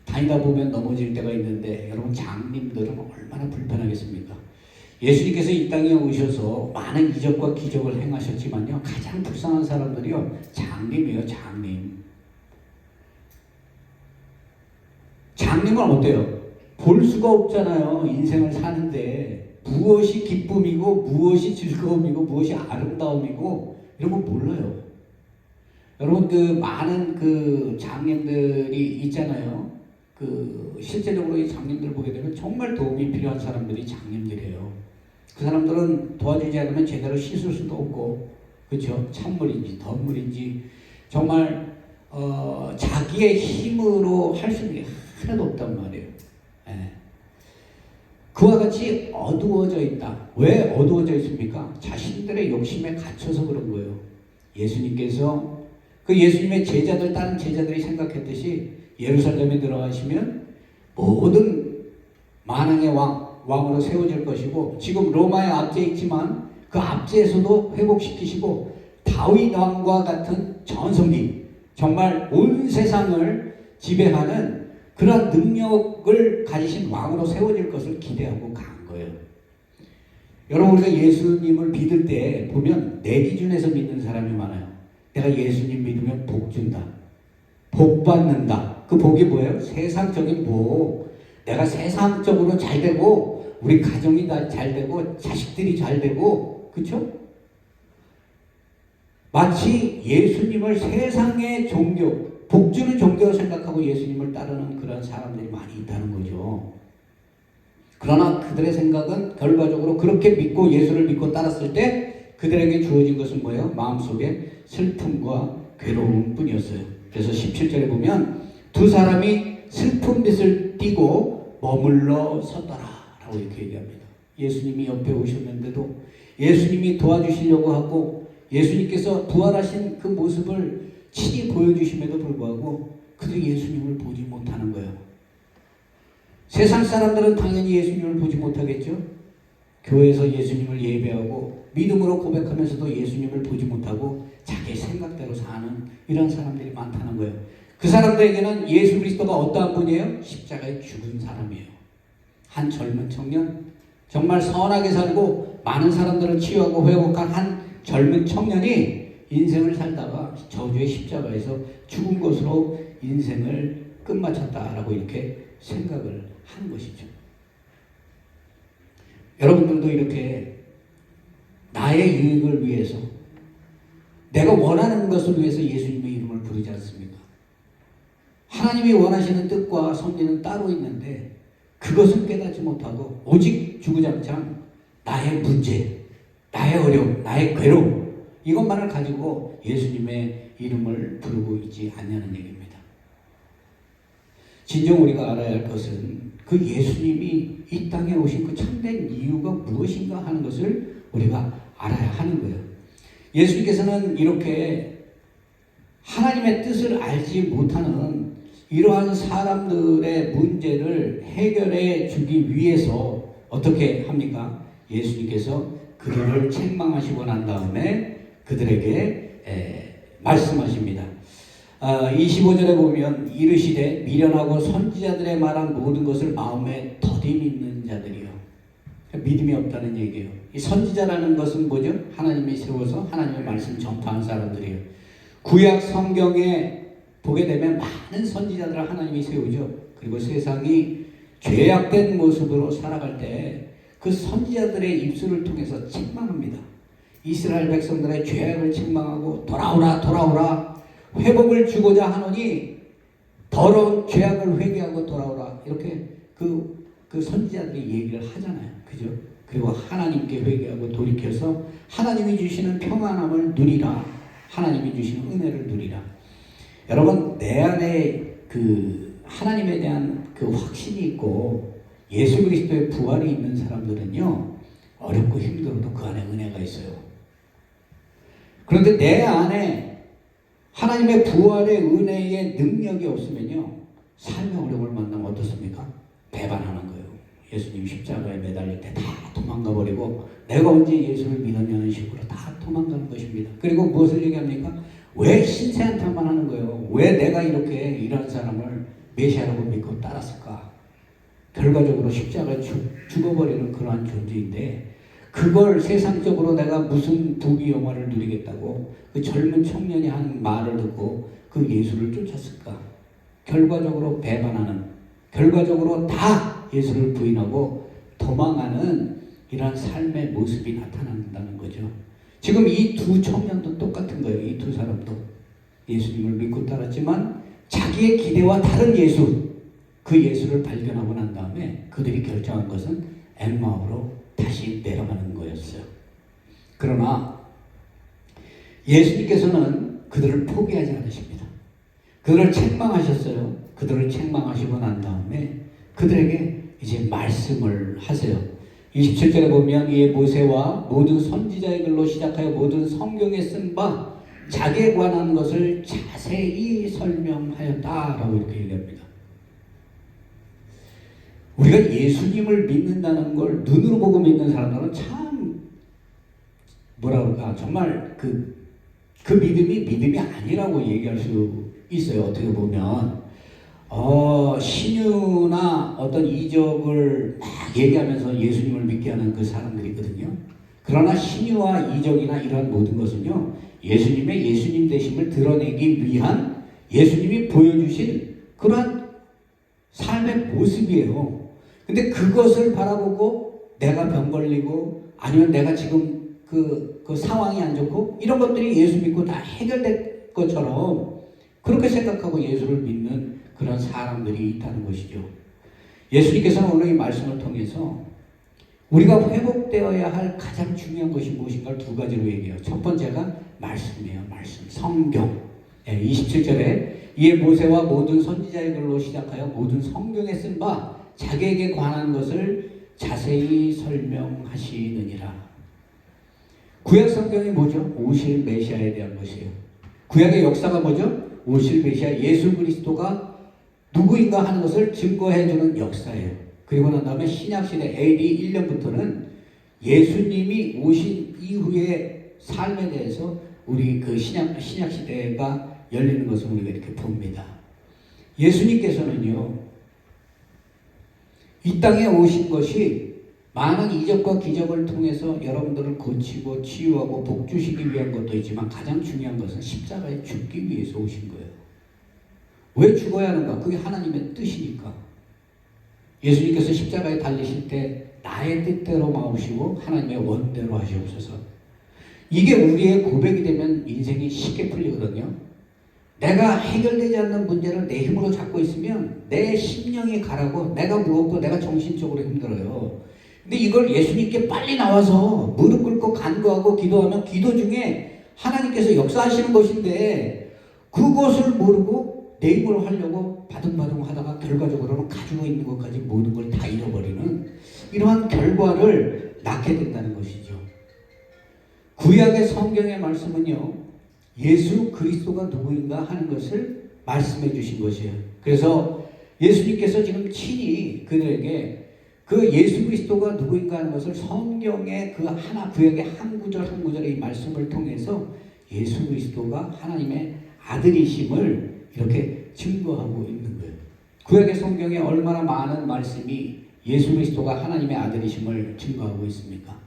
다니다 보면 넘어질 때가 있는데 여러분, 장님들은 얼마나 불편하겠습니까? 예수님께서 이 땅에 오셔서 많은 이적과 기적을 행하셨지만요, 가장 불쌍한 사람들이요, 장님이에요. 장님은 어때요? 볼 수가 없잖아요. 인생을 사는데 무엇이 기쁨이고 무엇이 즐거움이고 무엇이 아름다움이고 이런 거 몰라요. 여러분, 그 많은 그 장님들이 있잖아요. 그 실제적으로 이 장님들 보게 되면 정말 도움이 필요한 사람들이 장님들이에요. 그 사람들은 도와주지 않으면 제대로 씻을 수도 없고, 그렇죠? 찬물인지 덧물인지 정말 자기의 힘으로 할 수 있는 게 하나도 없단 말이에요. 예. 그와 같이 어두워져 있다. 왜 어두워져 있습니까? 자신들의 욕심에 갇혀서 그런 거예요. 예수님께서 그 예수님의 제자들, 다른 제자들이 생각했듯이 예루살렘에 들어가시면 모든 만왕의 왕으로 세워질 것이고, 지금 로마의 압제에 있지만 그 압제에서도 회복시키시고 다윗 왕과 같은 전성기, 정말 온 세상을 지배하는 그런 능력을 가지신 왕으로 세워질 것을 기대하고 간 거예요. 여러분, 우리가 예수님을 믿을 때 보면 내 기준에서 믿는 사람이 많아요. 내가 예수님 믿으면 복 준다, 복 받는다. 그 복이 뭐예요? 세상적인 복. 내가 세상적으로 잘 되고 우리 가정이 다 잘 되고 자식들이 잘 되고, 그렇죠? 마치 예수님을 세상의 종교, 복 주는 종교로 생각하고 예수님을 따르는 그런 사람들이 많이 있다는 거죠. 그러나 그들의 생각은 결과적으로 그렇게 믿고 예수를 믿고 따랐을 때 그들에게 주어진 것은 뭐예요? 마음속에 슬픔과 괴로움 뿐이었어요. 그래서 17절에 보면 두 사람이 슬픈 빛을 띠고 머물러 섰더라 라고 이렇게 얘기합니다. 예수님이 옆에 오셨는데도 예수님이 도와주시려고 하고 예수님께서 부활하신 그 모습을 친히 보여주심에도 불구하고 그들이 예수님을 보지 못하는 거예요. 세상 사람들은 당연히 예수님을 보지 못하겠죠. 교회에서 예수님을 예배하고 믿음으로 고백하면서도 예수님을 보지 못하고 자기 생각대로 사는 이런 사람들이 많다는 거예요. 그 사람들에게는 예수 그리스도가 어떠한 분이에요? 십자가에 죽은 사람이에요. 한 젊은 청년, 정말 선하게 살고 많은 사람들을 치유하고 회복한 한 젊은 청년이 인생을 살다가 저주의 십자가에서 죽은 것으로 인생을 끝마쳤다라고 이렇게 생각을 하는 것이죠. 여러분들도 이렇게 나의 유익을 위해서, 내가 원하는 것을 위해서 예수님의 이름을 부르지 않습니까? 하나님이 원하시는 뜻과 섭리는 따로 있는데 그것은 깨닫지 못하고 오직 주구장창 나의 문제, 나의 어려움, 나의 괴로움, 이것만을 가지고 예수님의 이름을 부르고 있지 않냐는 얘기입니다. 진정 우리가 알아야 할 것은 그 예수님이 이 땅에 오신 그 참된 이유가 무엇인가 하는 것을 우리가 알아야 하는 거예요. 예수님께서는 이렇게 하나님의 뜻을 알지 못하는 이러한 사람들의 문제를 해결해 주기 위해서 어떻게 합니까? 예수님께서 그들을 책망하시고 난 다음에 그들에게 말씀하십니다. 25절에 보면 이르시되 미련하고 선지자들의 말한 모든 것을 마음에 더디 믿는 자들이요. 믿음이 없다는 얘기예요. 이 선지자라는 것은 뭐죠? 하나님이 세워서 하나님의 말씀 전파한 사람들이에요. 구약 성경에 보게 되면 많은 선지자들을 하나님이 세우죠. 그리고 세상이 죄악된 모습으로 살아갈 때 그 선지자들의 입술을 통해서 책망합니다. 이스라엘 백성들의 죄악을 책망하고 돌아오라 돌아오라 회복을 주고자 하노니 더러운 죄악을 회개하고 돌아오라 이렇게 그 선지자들이 얘기를 하잖아요. 그죠? 그리고 하나님께 회개하고 돌이켜서 하나님이 주시는 평안함을 누리라. 하나님이 주시는 은혜를 누리라. 여러분 내 안에 그 하나님에 대한 그 확신이 있고 예수 그리스도의 부활이 있는 사람들은요 어렵고 힘들어도 그 안에 은혜가 있어요. 그런데 내 안에 하나님의 부활의 은혜의 능력이 없으면요 삶의 어려움을 만나면 어떻습니까? 배반하는 거예요. 예수님 십자가에 매달릴 때 다 도망가 버리고 내가 언제 예수를 믿었냐는 식으로 다 도망가는 것입니다. 그리고 무엇을 얘기합니까? 왜 신세한테만 하는 거예요? 왜 내가 이렇게 이런 사람을 메시아라고 믿고 따랐을까? 결과적으로 십자가에 죽어버리는 그러한 존재인데 그걸 세상적으로 내가 무슨 부귀영화를 누리겠다고 그 젊은 청년이 한 말을 듣고 그 예수를 쫓았을까? 결과적으로 배반하는, 결과적으로 다 예수를 부인하고 도망하는 이러한 삶의 모습이 나타난다는 거죠. 지금 이 두 청년도 똑같은 거예요. 이 두 사람도 예수님을 믿고 따랐지만 자기의 기대와 다른 예수, 그 예수를 발견하고 난 다음에 그들이 결정한 것은 엠마오로 다시 내려가는 거였어요. 그러나 예수님께서는 그들을 포기하지 않으십니다. 그들을 책망하셨어요. 그들을 책망하시고 난 다음에 그들에게 이제 말씀을 하세요. 27절에 보면 이에 모세와 모든 선지자의 글로 시작하여 모든 성경에 쓴 바 자기에 관한 것을 자세히 설명하였다라고 이렇게 얘기합니다. 우리가 예수님을 믿는다는 걸 눈으로 보고 믿는 사람들은 참 뭐라 그럴까 정말 그 믿음이 아니라고 얘기할 수 있어요. 어떻게 보면 신유나 어떤 이적을 막 얘기하면서 예수님을 믿게 하는 그 사람들이거든요. 그러나 신유와 이적이나 이러한 모든 것은요 예수님의 예수님 되심을 드러내기 위한 예수님이 보여주신 그러한 삶의 모습이에요. 근데 그것을 바라보고 내가 병 걸리고 아니면 내가 지금 그 상황이 안 좋고 이런 것들이 예수 믿고 다 해결될 것처럼 그렇게 생각하고 예수를 믿는 그런 사람들이 있다는 것이죠. 예수님께서는 오늘 이 말씀을 통해서 우리가 회복되어야 할 가장 중요한 것이 무엇인가 두 가지로 얘기해요. 첫 번째가 말씀이에요. 말씀, 성경. 27절에 이에 모세와 모든 선지자의 글로 시작하여 모든 성경에 쓴 바 자기에게 관한 것을 자세히 설명하시느니라. 구약 성경이 뭐죠? 오실 메시아에 대한 것이에요. 구약의 역사가 뭐죠? 오실 메시아 예수 그리스도가 누구인가 하는 것을 증거해주는 역사예요. 그리고 난 다음에 신약시대 AD 1년부터는 예수님이 오신 이후의 삶에 대해서 우리 그 신약시대가 열리는 것을 우리가 이렇게 봅니다. 예수님께서는요 이 땅에 오신 것이 많은 이적과 기적을 통해서 여러분들을 고치고 치유하고 복주시기 위한 것도 있지만 가장 중요한 것은 십자가에 죽기 위해서 오신 거예요. 왜 죽어야 하는가? 그게 하나님의 뜻이니까. 예수님께서 십자가에 달리실 때 나의 뜻대로 마오시고 하나님의 원대로 하시옵소서. 이게 우리의 고백이 되면 인생이 쉽게 풀리거든요. 내가 해결되지 않는 문제를 내 힘으로 잡고 있으면 내 심령이 가라고 내가 무겁고 내가 정신적으로 힘들어요. 근데 이걸 예수님께 빨리 나와서 무릎 꿇고 간구하고 기도하면 기도 중에 하나님께서 역사하시는 것인데 그것을 모르고 내 힘으로 하려고 바둥바둥 하다가 결과적으로는 가지고 있는 것까지 모든 걸 다 잃어버리는 이러한 결과를 낳게 된다는 것이죠. 구약의 성경의 말씀은요, 예수 그리스도가 누구인가 하는 것을 말씀해 주신 것이에요. 그래서 예수님께서 지금 친히 그들에게 그 예수 그리스도가 누구인가 하는 것을 성경의 그 하나 구약의 한 구절 한 구절의 이 말씀을 통해서 예수 그리스도가 하나님의 아들이심을 이렇게 증거하고 있는 거예요. 구약의 성경에 얼마나 많은 말씀이 예수 그리스도가 하나님의 아들이심을 증거하고 있습니까?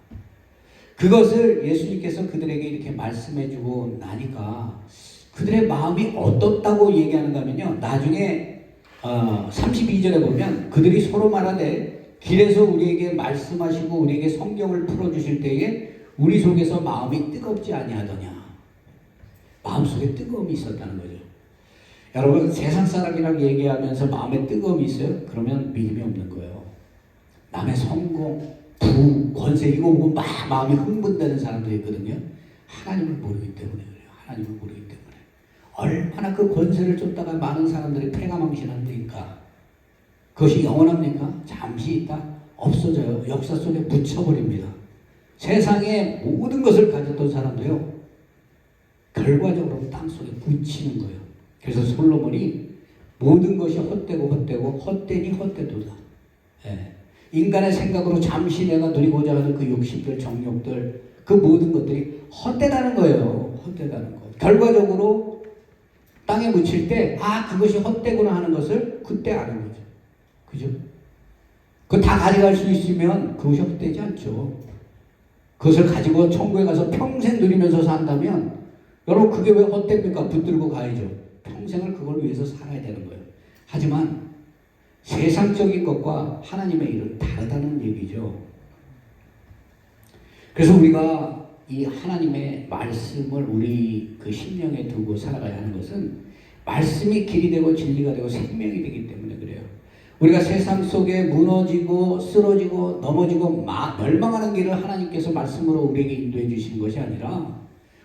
그것을 예수님께서 그들에게 이렇게 말씀해주고 나니까 그들의 마음이 어떻다고 얘기하는가 하면요, 나중에 32절에 보면 그들이 서로 말하되 길에서 우리에게 말씀하시고 우리에게 성경을 풀어주실 때에 우리 속에서 마음이 뜨겁지 아니하더냐. 마음속에 뜨거움이 있었다는 거죠. 여러분, 세상 사람이라고 얘기하면서 마음에 뜨거움이 있어요? 그러면 믿음이 없는 거예요. 남의 성공, 부, 권세 이거 보고 막 마음이 흥분되는 사람도 있거든요. 하나님을 모르기 때문에 그래요. 하나님을 모르기 때문에. 얼마나 그 권세를 쫓다가 많은 사람들이 패가망신합니까? 그것이 영원합니까? 잠시 있다 없어져요. 역사 속에 묻혀버립니다. 세상의 모든 것을 가졌던 사람도요, 결과적으로 땅속에 묻히는 거예요. 그래서 솔로몬이 모든 것이 헛되고 헛되니 헛되도다. 예. 인간의 생각으로 잠시 내가 누리고자 하는 그 욕심들, 정욕들, 그 모든 것들이 헛되다는 거예요. 헛되다는 것. 결과적으로 땅에 묻힐 때, 그것이 헛되구나 하는 것을 그때 아는 거죠. 그죠? 그거 다 가져갈 수 있으면 그것이 헛되지 않죠. 그것을 가지고 천국에 가서 평생 누리면서 산다면, 여러분, 그게 왜 헛됩니까? 붙들고 가야죠. 평생을 그걸 위해서 살아야 되는 거예요. 하지만, 세상적인 것과 하나님의 일은 다르다는 얘기죠. 그래서 우리가 이 하나님의 말씀을 우리 그 심령에 두고 살아가야 하는 것은 말씀이 길이 되고 진리가 되고 생명이 되기 때문에 그래요. 우리가 세상 속에 무너지고 쓰러지고 넘어지고 멸망하는 길을 하나님께서 말씀으로 우리에게 인도해 주시는 것이 아니라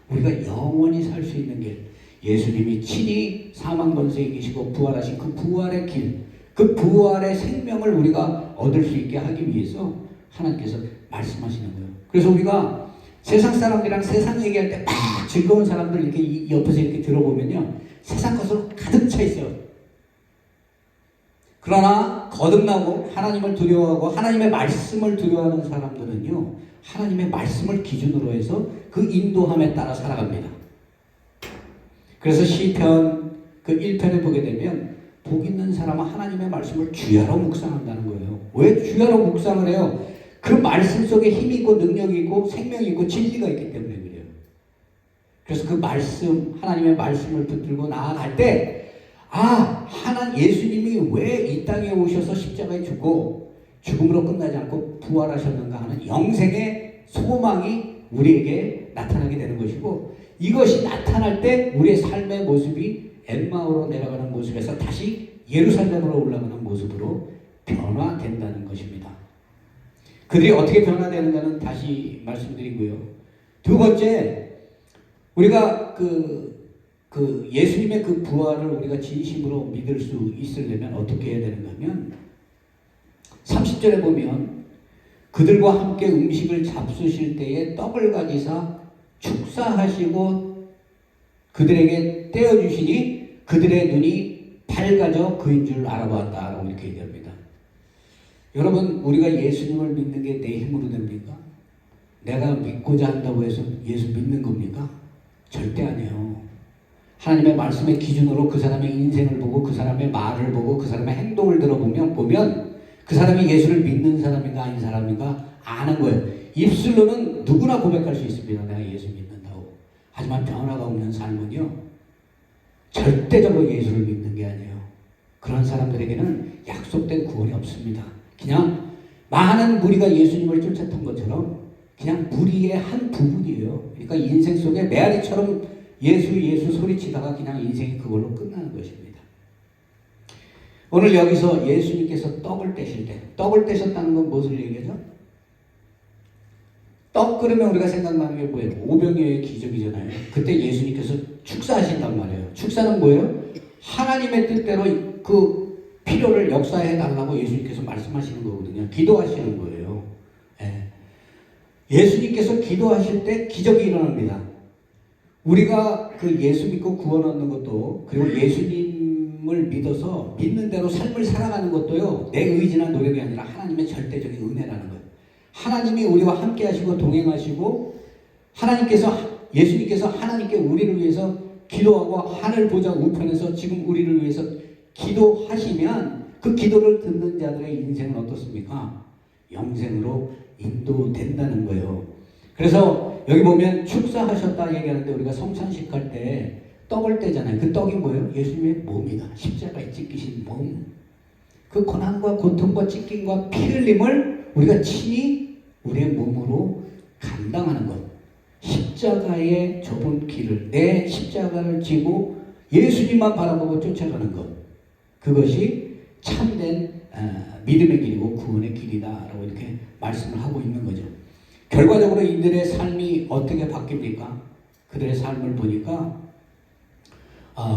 우리가 영원히 살 수 있는 길, 예수님이 친히 사망 권세 이기시고 부활하신 그 부활의 길, 그 부활의 생명을 우리가 얻을 수 있게 하기 위해서 하나님께서 말씀하시는 거예요. 그래서 우리가 세상 사람들이랑 세상 얘기할 때 막 즐거운 사람들 이렇게 옆에서 이렇게 들어보면요, 세상 것으로 가득 차 있어요. 그러나 거듭나고 하나님을 두려워하고 하나님의 말씀을 두려워하는 사람들은요, 하나님의 말씀을 기준으로 해서 그 인도함에 따라 살아갑니다. 그래서 시편 그 1편을 보게 되면 복 있는 사람은 하나님의 말씀을 주야로 묵상한다는 거예요. 왜 주야로 묵상을 해요? 그 말씀 속에 힘이 있고 능력이 있고 생명이 있고 진리가 있기 때문에 그래요. 그래서 그 말씀, 하나님의 말씀을 붙들고 나아갈 때 예수님이 왜 이 땅에 오셔서 십자가에 죽고 죽음으로 끝나지 않고 부활하셨는가 하는 영생의 소망이 우리에게 나타나게 되는 것이고, 이것이 나타날 때 우리의 삶의 모습이 엠마오로 내려가는 모습에서 다시 예루살렘으로 올라가는 모습으로 변화된다는 것입니다. 그들이 어떻게 변화되는가는 다시 말씀드리고요. 두 번째, 우리가 예수님의 그 부활을 우리가 진심으로 믿을 수 있으려면 어떻게 해야 되는가 하면 30절에 보면 그들과 함께 음식을 잡수실 때에 떡을 가지사 축사하시고 그들에게 떼어주시니 그들의 눈이 밝아져 그인 줄 알아보았다라고 이렇게 얘기합니다. 여러분, 우리가 예수님을 믿는 게 내 힘으로 됩니까? 내가 믿고자 한다고 해서 예수 믿는 겁니까? 절대 아니에요. 하나님의 말씀의 기준으로 그 사람의 인생을 보고 그 사람의 말을 보고 그 사람의 행동을 들어보면 그 사람이 예수를 믿는 사람인가 아닌 사람인가 아는 거예요. 입술로는 누구나 고백할 수 있습니다. 내가 예수 믿는다고. 하지만 변화가 없는 삶은요, 절대적으로 예수를 믿는 게 아니에요. 그런 사람들에게는 약속된 구원이 없습니다. 그냥 많은 무리가 예수님을 쫓았던 것처럼 그냥 무리의 한 부분이에요. 그러니까 인생 속에 메아리처럼 예수 소리치다가 그냥 인생이 그걸로 끝나는 것입니다. 오늘 여기서 예수님께서 떡을 떼실 때, 떡을 떼셨다는 건 무엇을 얘기하죠? 떡 그러면 우리가 생각나는 게 뭐예요? 오병이어의 기적이잖아요. 그때 예수님께서 축사하신단 말이에요. 축사는 뭐예요? 하나님의 뜻대로 그 필요를 역사해 달라고 예수님께서 말씀하시는 거거든요. 기도하시는 거예요. 예. 예수님께서 기도하실 때 기적이 일어납니다. 우리가 그 예수 믿고 구원 얻는 것도, 그리고 예수님을 믿어서 믿는 대로 삶을 살아가는 것도요, 내 의지나 노력이 아니라 하나님의 절대적인 은혜라는 거예요. 하나님이 우리와 함께 하시고 동행하시고, 예수님께서 하나님께 우리를 위해서 기도하고 하늘 보좌 우편에서 지금 우리를 위해서 기도하시면 그 기도를 듣는 자들의 인생은 어떻습니까? 영생으로 인도된다는 거예요. 그래서 여기 보면 축사하셨다 얘기하는데, 우리가 성찬식 할 때 떡을 떼잖아요. 그 떡이 뭐예요? 예수님의 몸이다. 십자가에 찢기신 몸. 그 고난과 고통과 찢김과 피 흘림을 우리가 친히 우리의 몸으로 감당하는 것. 십자가의 좁은 길을, 내 십자가를 지고 예수님만 바라보고 쫓아가는 것. 그것이 참된 믿음의 길이고 구원의 길이다라고 이렇게 말씀을 하고 있는 거죠. 결과적으로 이들의 삶이 어떻게 바뀝니까? 그들의 삶을 보니까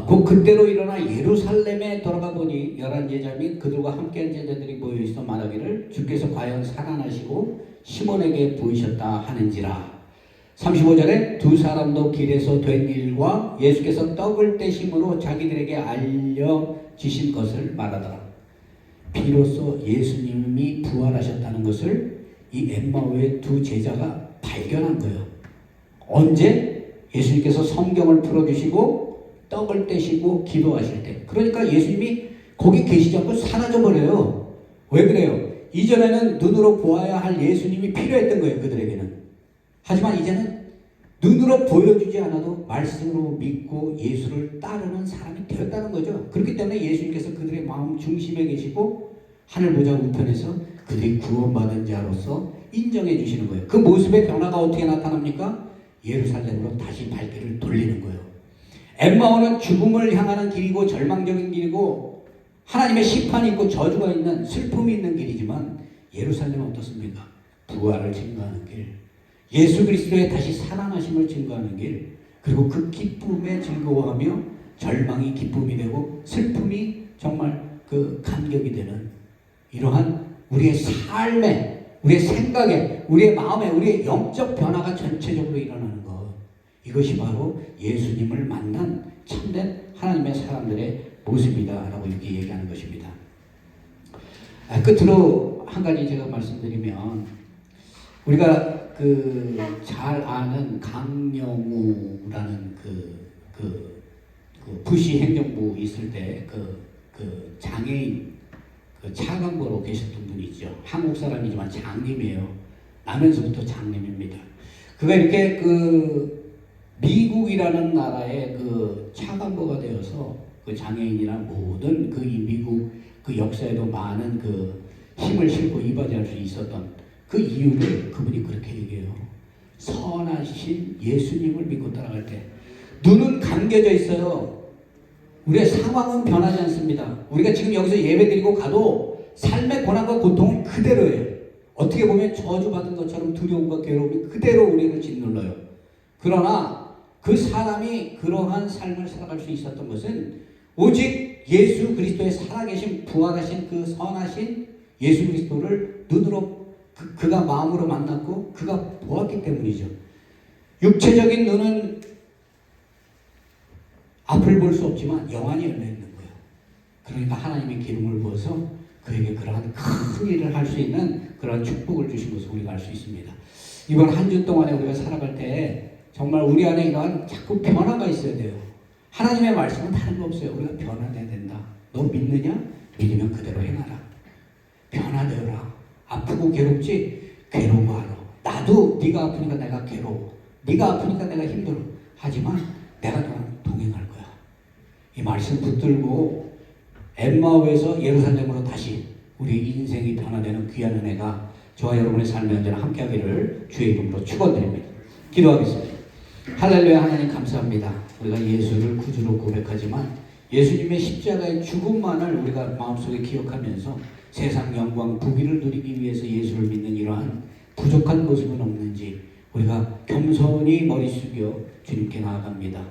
곧 그때로 일어나 예루살렘에 돌아가 보니 11제자 및 그들과 함께한 제자들이 모여있어 말하기를, 주께서 과연 살아나시고 시몬에게 보이셨다 하는지라. 35절에 두 사람도 길에서 된 일과 예수께서 떡을 떼심으로 자기들에게 알려지신 것을 말하더라. 비로소 예수님이 부활하셨다는 것을 이 엠마오의 두 제자가 발견한 거예요. 언제? 예수님께서 성경을 풀어주시고 떡을 떼시고 기도하실 때. 그러니까 예수님이 거기 계시지 않고 사라져 버려요. 왜 그래요? 이전에는 눈으로 보아야 할 예수님이 필요했던 거예요, 그들에게는. 하지만 이제는 눈으로 보여주지 않아도 말씀으로 믿고 예수를 따르는 사람이 되었다는 거죠. 그렇기 때문에 예수님께서 그들의 마음 중심에 계시고 하늘 보좌 우편에서 그들이 구원받은 자로서 인정해 주시는 거예요. 그 모습의 변화가 어떻게 나타납니까? 예루살렘으로 다시 발길을 돌리는 거예요. 엠마오는 죽음을 향하는 길이고 절망적인 길이고 하나님의 심판이 있고 저주가 있는, 슬픔이 있는 길이지만, 예루살렘은 어떻습니까? 부활을 증거하는 길, 예수 그리스도의 다시 살아나심을 증거하는 길, 그리고 그 기쁨에 즐거워하며 절망이 기쁨이 되고 슬픔이 정말 그 감격이 되는, 이러한 우리의 삶에, 우리의 생각에, 우리의 마음에, 우리의 영적 변화가 전체적으로 일어나는 것. 이것이 바로 예수님을 만난 참된 하나님의 사람들의 모습이다라고 이렇게 얘기하는 것입니다. 끝으로 한 가지 제가 말씀드리면, 우리가 잘 아는 강영우라는 부시 행정부 있을 때 장애인 차관보로 계셨던 분이 있죠. 한국 사람이지만 장님이에요. 나면서부터 장님입니다. 그가 이렇게 미국이라는 나라의 차관보가 되어서 장애인이나 모든 이 미국 역사에도 많은 힘을 실고 이바지할 수 있었던 그 이유를 그분이 그렇게 얘기해요. 선하신 예수님을 믿고 따라갈 때 눈은 감겨져 있어요. 우리의 상황은 변하지 않습니다. 우리가 지금 여기서 예배드리고 가도 삶의 고난과 고통은 그대로예요. 어떻게 보면 저주받은 것처럼 두려움과 괴로움이 그대로 우리를 짓눌러요. 그러나 그 사람이 그러한 삶을 살아갈 수 있었던 것은 오직 예수 그리스도의 살아계신 부활하신 그 선하신 예수 그리스도를 눈으로 그가 마음으로 만났고 그가 보았기 때문이죠. 육체적인 눈은 앞을 볼 수 없지만 영안이 열려있는 거예요. 그러니까 하나님의 기름을 부어서 그에게 그러한 큰 일을 할 수 있는 그러한 축복을 주신 것을 우리가 알 수 있습니다. 이번 한 주 동안에 우리가 살아갈 때 정말 우리 안에 이러한 자꾸 변화가 있어야 돼요. 하나님의 말씀은 다른 거 없어요. 우리가 변화돼야 된다. 너 믿느냐? 믿으면 그대로 행하라. 변화되어라. 아프고 괴롭지? 괴로워하라. 나도 네가 아프니까 내가 괴로워. 네가 아프니까 내가 힘들어. 하지만 내가 너랑 동행할 거야. 이 말씀 붙들고 엠마오에서 예루살렘으로 다시 우리 인생이 변화되는 귀한 은혜가 저와 여러분의 삶에 언제나 함께하기를 주의 이름으로 축원드립니다. 기도하겠습니다. 할렐루야. 하나님 감사합니다. 우리가 예수를 구주로 고백하지만 예수님의 십자가의 죽음만을 우리가 마음속에 기억하면서 세상 영광 부귀를 누리기 위해서 예수를 믿는 이러한 부족한 모습은 없는지 우리가 겸손히 머리 숙여 주님께 나아갑니다.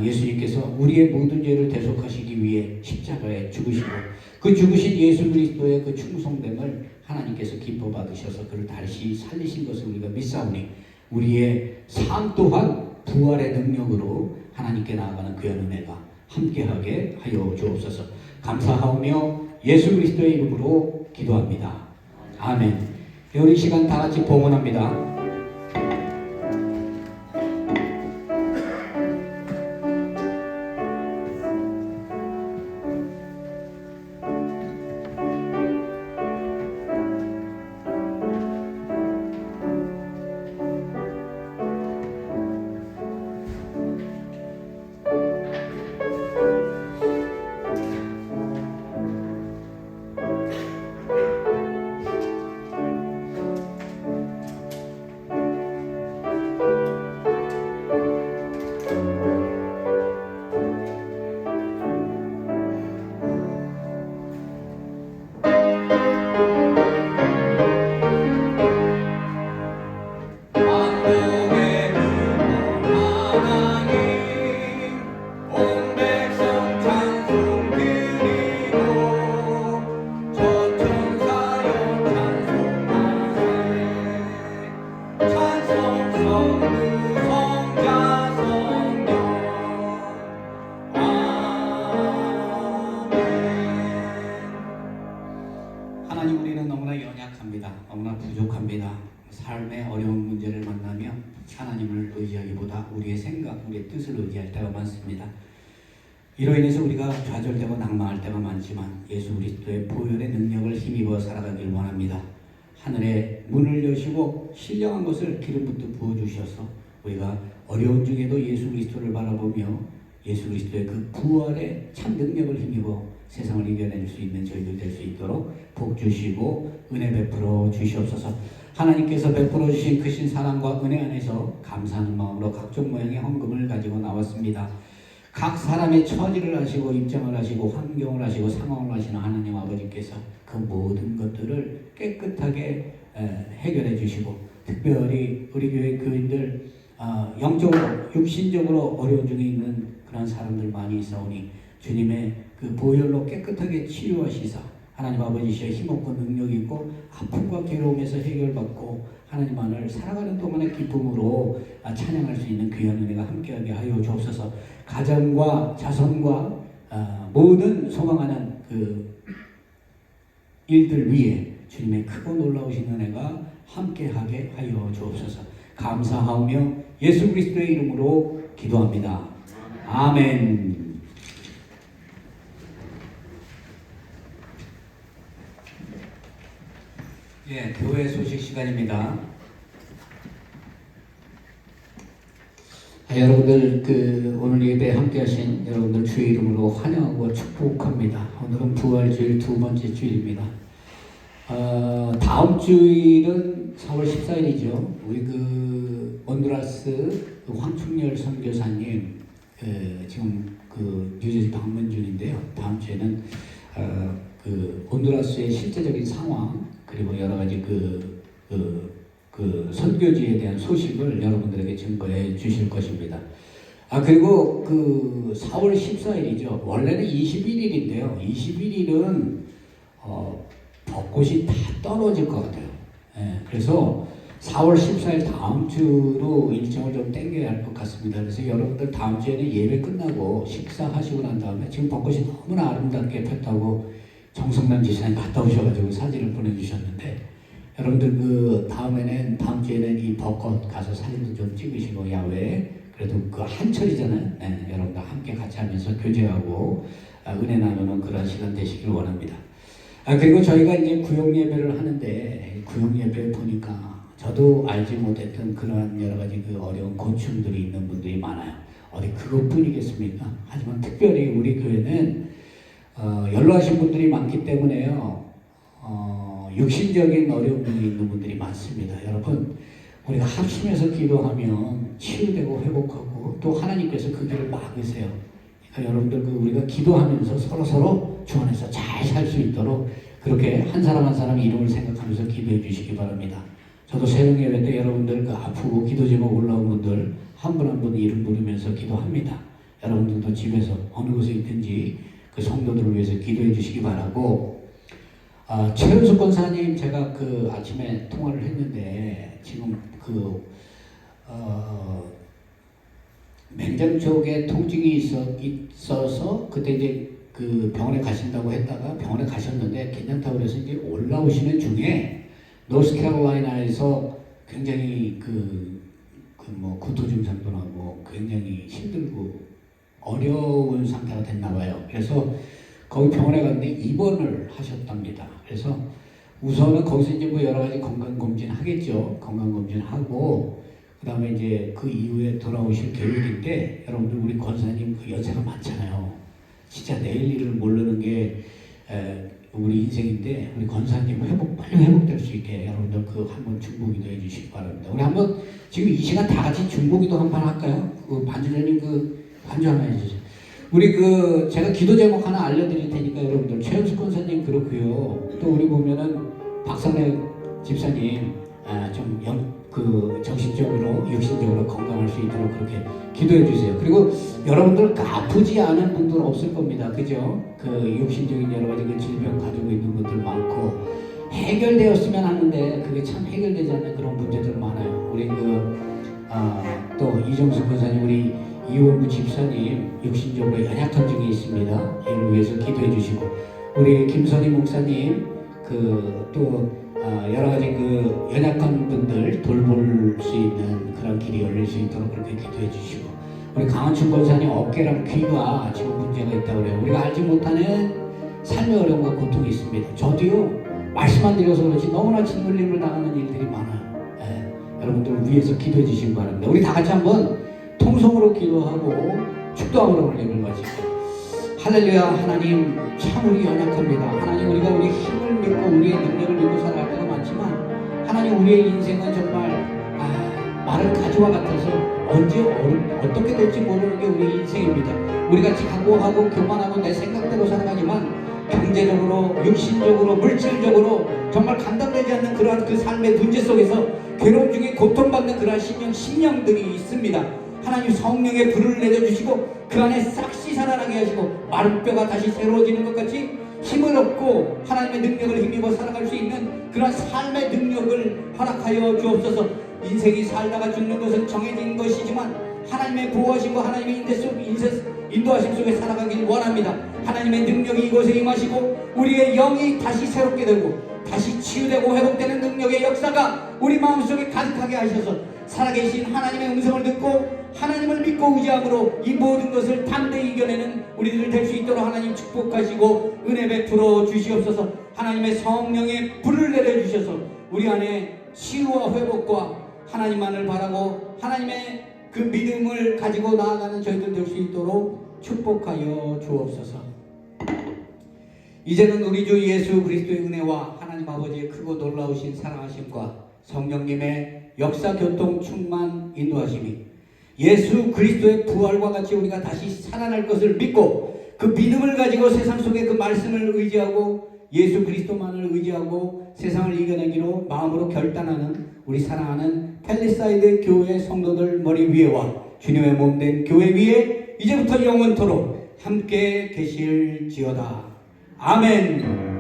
예수님께서 우리의 모든 죄를 대속하시기 위해 십자가에 죽으시고 그 죽으신 예수 그리스도의 그 충성됨을 하나님께서 기뻐 받으셔서 그를 다시 살리신 것을 우리가 믿사오니 우리의 삶 또한 부활의 능력으로 하나님께 나아가는 귀한 은혜가 함께하게 하여 주옵소서. 감사하오며 예수 그리스도의 이름으로 기도합니다. 아멘. 우리 시간 다 같이 봉헌합니다. 하나님, 우리는 너무나 연약합니다. 너무나 부족합니다. 삶의 어려운 문제를 만나면 하나님을 의지하기보다 우리의 생각, 우리의 뜻을 의지할 때가 많습니다. 이로 인해서 우리가 좌절되고 낭망할 때가 많지만 예수 그리스도의 보혈의 능력을 힘입어 살아가길 원합니다. 하늘의 문을 여시고 신령한 것을 기름부터 부어주셔서 우리가 어려운 중에도 예수 그리스도를 바라보며 예수 그리스도의 그 부활의 참 능력을 힘입어 세상을 이겨낼 수 있는 저희들 될 수 있도록 복 주시고 은혜 베풀어 주시옵소서. 하나님께서 베풀어 주신 크신 사랑과 은혜 안에서 감사하는 마음으로 각종 모양의 헌금을 가지고 나왔습니다. 각 사람의 처지를 아시고 입장을 아시고 환경을 아시고 상황을 아시는 하나님 아버지께서 그 모든 것들을 깨끗하게 해결해 주시고 특별히 우리 교회 교인들 영적으로 육신적으로 어려운 중에 있는 그런 사람들 많이 있사오니 주님의 그 보혈로 깨끗하게 치유하시사 하나님 아버지시여 힘없고 능력 있고 아픔과 괴로움에서 해결받고 하나님 안을 살아가는 동안의 기쁨으로 찬양할 수 있는 귀한 은혜가 함께하게 하여 주옵소서. 가정과 자손과 모든 소망하는 그 일들 위에 주님의 크고 놀라우신 은혜가 함께하게 하여 주옵소서. 감사하며 예수 그리스도의 이름으로 기도합니다. 아멘. 예, 교회 소식 시간입니다. 여러분들 오늘 예배 함께하신 여러분들 주의 이름으로 환영하고 축복합니다. 오늘은 부활주일 두 번째 주일입니다. 다음 주일은 4월 14일이죠. 우리 온두라스 황충렬 선교사님 지금 뉴저지 방문 중인데요. 다음 주에는 온두라스의 실제적인 상황 그리고 여러 가지 선교지에 대한 소식을 여러분들에게 증거해 주실 것입니다. 그리고 4월 14일이죠. 원래는 21일인데요. 21일은 벚꽃이 다 떨어질 것 같아요. 그래서 4월 14일 다음 주로 일정을 좀 당겨야 할 것 같습니다. 그래서 여러분들 다음 주에는 예배 끝나고 식사하시고 난 다음에 지금 벚꽃이 너무나 아름답게 폈다고 정성남 지사님 갔다 오셔가지고 사진을 보내주셨는데 여러분들 다음 주에는 이 벚꽃 가서 사진도 좀 찍으시고 야외에 그래도 한철이잖아요. 여러분들 함께 같이 하면서 교제하고 은혜 나누는 그런 시간 되시길 원합니다. 그리고 저희가 이제 구역 예배를 하는데 구역 예배 보니까 저도 알지 못했던 그러한 여러 가지 어려운 고충들이 있는 분들이 많아요. 어디 그것뿐이겠습니까? 하지만 특별히 우리 교회는 연로하신 분들이 많기 때문에요. 육신적인 어려움이 있는 분들이 많습니다. 여러분, 우리가 합심해서 기도하면 치유되고 회복하고 또 하나님께서 그 길을 막으세요. 그러니까 여러분들 우리가 기도하면서 서로 주 안에서 잘 살 수 있도록 그렇게 한 사람 한 사람 이름을 생각하면서 기도해 주시기 바랍니다. 저도 새벽 예배 때 여러분들 아프고 기도 제목 올라온 분들 한 분 한 분 이름 부르면서 기도합니다. 여러분들도 집에서 어느 곳에 있든지 그 성도들을 위해서 기도해 주시기 바라고. 최은숙 권사님 제가 그 아침에 통화를 했는데 지금 맹장 쪽에 통증이 있어서 그때 이제 그 병원에 가신다고 했다가 병원에 가셨는데 괜찮다고 그래서 이제 올라오시는 중에 노스캐롤라이나에서 굉장히 구토 증상도 나고 굉장히 힘들고 어려운 상태가 됐나 봐요. 그래서 거기 병원에 갔는데 입원을 하셨답니다. 그래서 우선은 거기서 이제 뭐 여러 가지 건강검진 하겠죠. 건강검진 하고 그 다음에 이제 그 이후에 돌아오실 계획인데, 여러분들 우리 권사님 그 연세가 많잖아요. 진짜 내일 일을 모르는 게 우리 인생인데, 우리 권사님 빨리 회복될 수 있게 여러분들 그 한번 중보기도 해주시기 바랍니다. 우리 한번 지금 이 시간 다 같이 중보기도 한번 할까요? 그 반주자님 그 반주 하나 해주세요. 우리 제가 기도 제목 하나 알려드릴 테니까 여러분들, 최은숙 권사님 그렇고요. 또 우리 보면은 박상래 집사님 정신적으로 육신적으로 건강할 수 있도록 그렇게 기도해 주세요. 그리고 여러분들 아프지 않은 분들 없을 겁니다. 그죠? 육신적인 여러 가지 질병 가지고 있는 분들 많고 해결되었으면 하는데 그게 참 해결되지 않는 그런 문제들 많아요. 우리 또 이정숙 권사님, 우리 이원구 집사님 육신적으로 연약한 증이 있습니다. 이를 위해서 기도해 주시고, 우리 김선희 목사님 또 여러 가지 연약한 분들 돌볼 수 있는 그런 길이 열릴 수 있도록 그렇게 기도해 주시고, 우리 강원춘 권사님 어깨랑 귀가 지금 문제가 있다고 그래요. 우리가 알지 못하는 삶의 어려움과 고통이 있습니다. 저도요, 말씀 안 드려서 그렇지 너무나 짓눌림을 당하는 일들이 많아요. 여러분들 위해서 기도해 주시기 바랍니다. 우리 다 같이 한번 통성으로 기도하고 축도함으로 은혜를 가지고. 할렐루야. 하나님, 참 우리 연약합니다. 하나님, 우리가 우리 힘을 믿고 우리의 능력을 믿고 살아갈 때가 많지만, 하나님, 우리의 인생은 정말 마른 가지와 같아서 언제 어떻게 될지 모르는 게 우리 인생입니다. 우리가 자고하고 교만하고 내 생각대로 살아가지만 경제적으로, 육신적으로, 물질적으로 정말 감당되지 않는 그러한 그 삶의 문제 속에서 괴로움 중에 고통받는 그러한 심령들이 있습니다. 하나님, 성령의 불을 내려주시고 그 안에 싹시 살아나게 하시고 마른 뼈가 다시 새로워지는 것 같이 힘을 얻고 하나님의 능력을 힘입어 살아갈 수 있는 그런 삶의 능력을 허락하여 주옵소서. 인생이 살다가 죽는 것은 정해진 것이지만 하나님의 보호하심과 하나님의 인도하심 속에 살아가길 원합니다. 하나님의 능력이 이곳에 임하시고 우리의 영이 다시 새롭게 되고 다시 치유되고 회복되는 능력의 역사가 우리 마음속에 가득하게 하셔서 살아계신 하나님의 음성을 듣고 하나님을 믿고 의지함으로 이 모든 것을 담대히 이겨내는 우리들 될 수 있도록 하나님 축복하시고 은혜 베풀어 주시옵소서. 하나님의 성령의 불을 내려주셔서 우리 안에 치유와 회복과 하나님만을 바라고 하나님의 그 믿음을 가지고 나아가는 저희들 될 수 있도록 축복하여 주옵소서. 이제는 우리 주 예수 그리스도의 은혜와 하나님 아버지의 크고 놀라우신 사랑하심과 성령님의 역사 교통 충만 인도하심이 예수 그리스도의 부활과 같이 우리가 다시 살아날 것을 믿고 그 믿음을 가지고 세상 속에 그 말씀을 의지하고 예수 그리스도만을 의지하고 세상을 이겨내기로 마음으로 결단하는 우리 사랑하는 팰리사이드 교회 성도들 머리 위에와 주님의 몸된 교회 위에 이제부터 영원토록 함께 계실지어다. 아멘.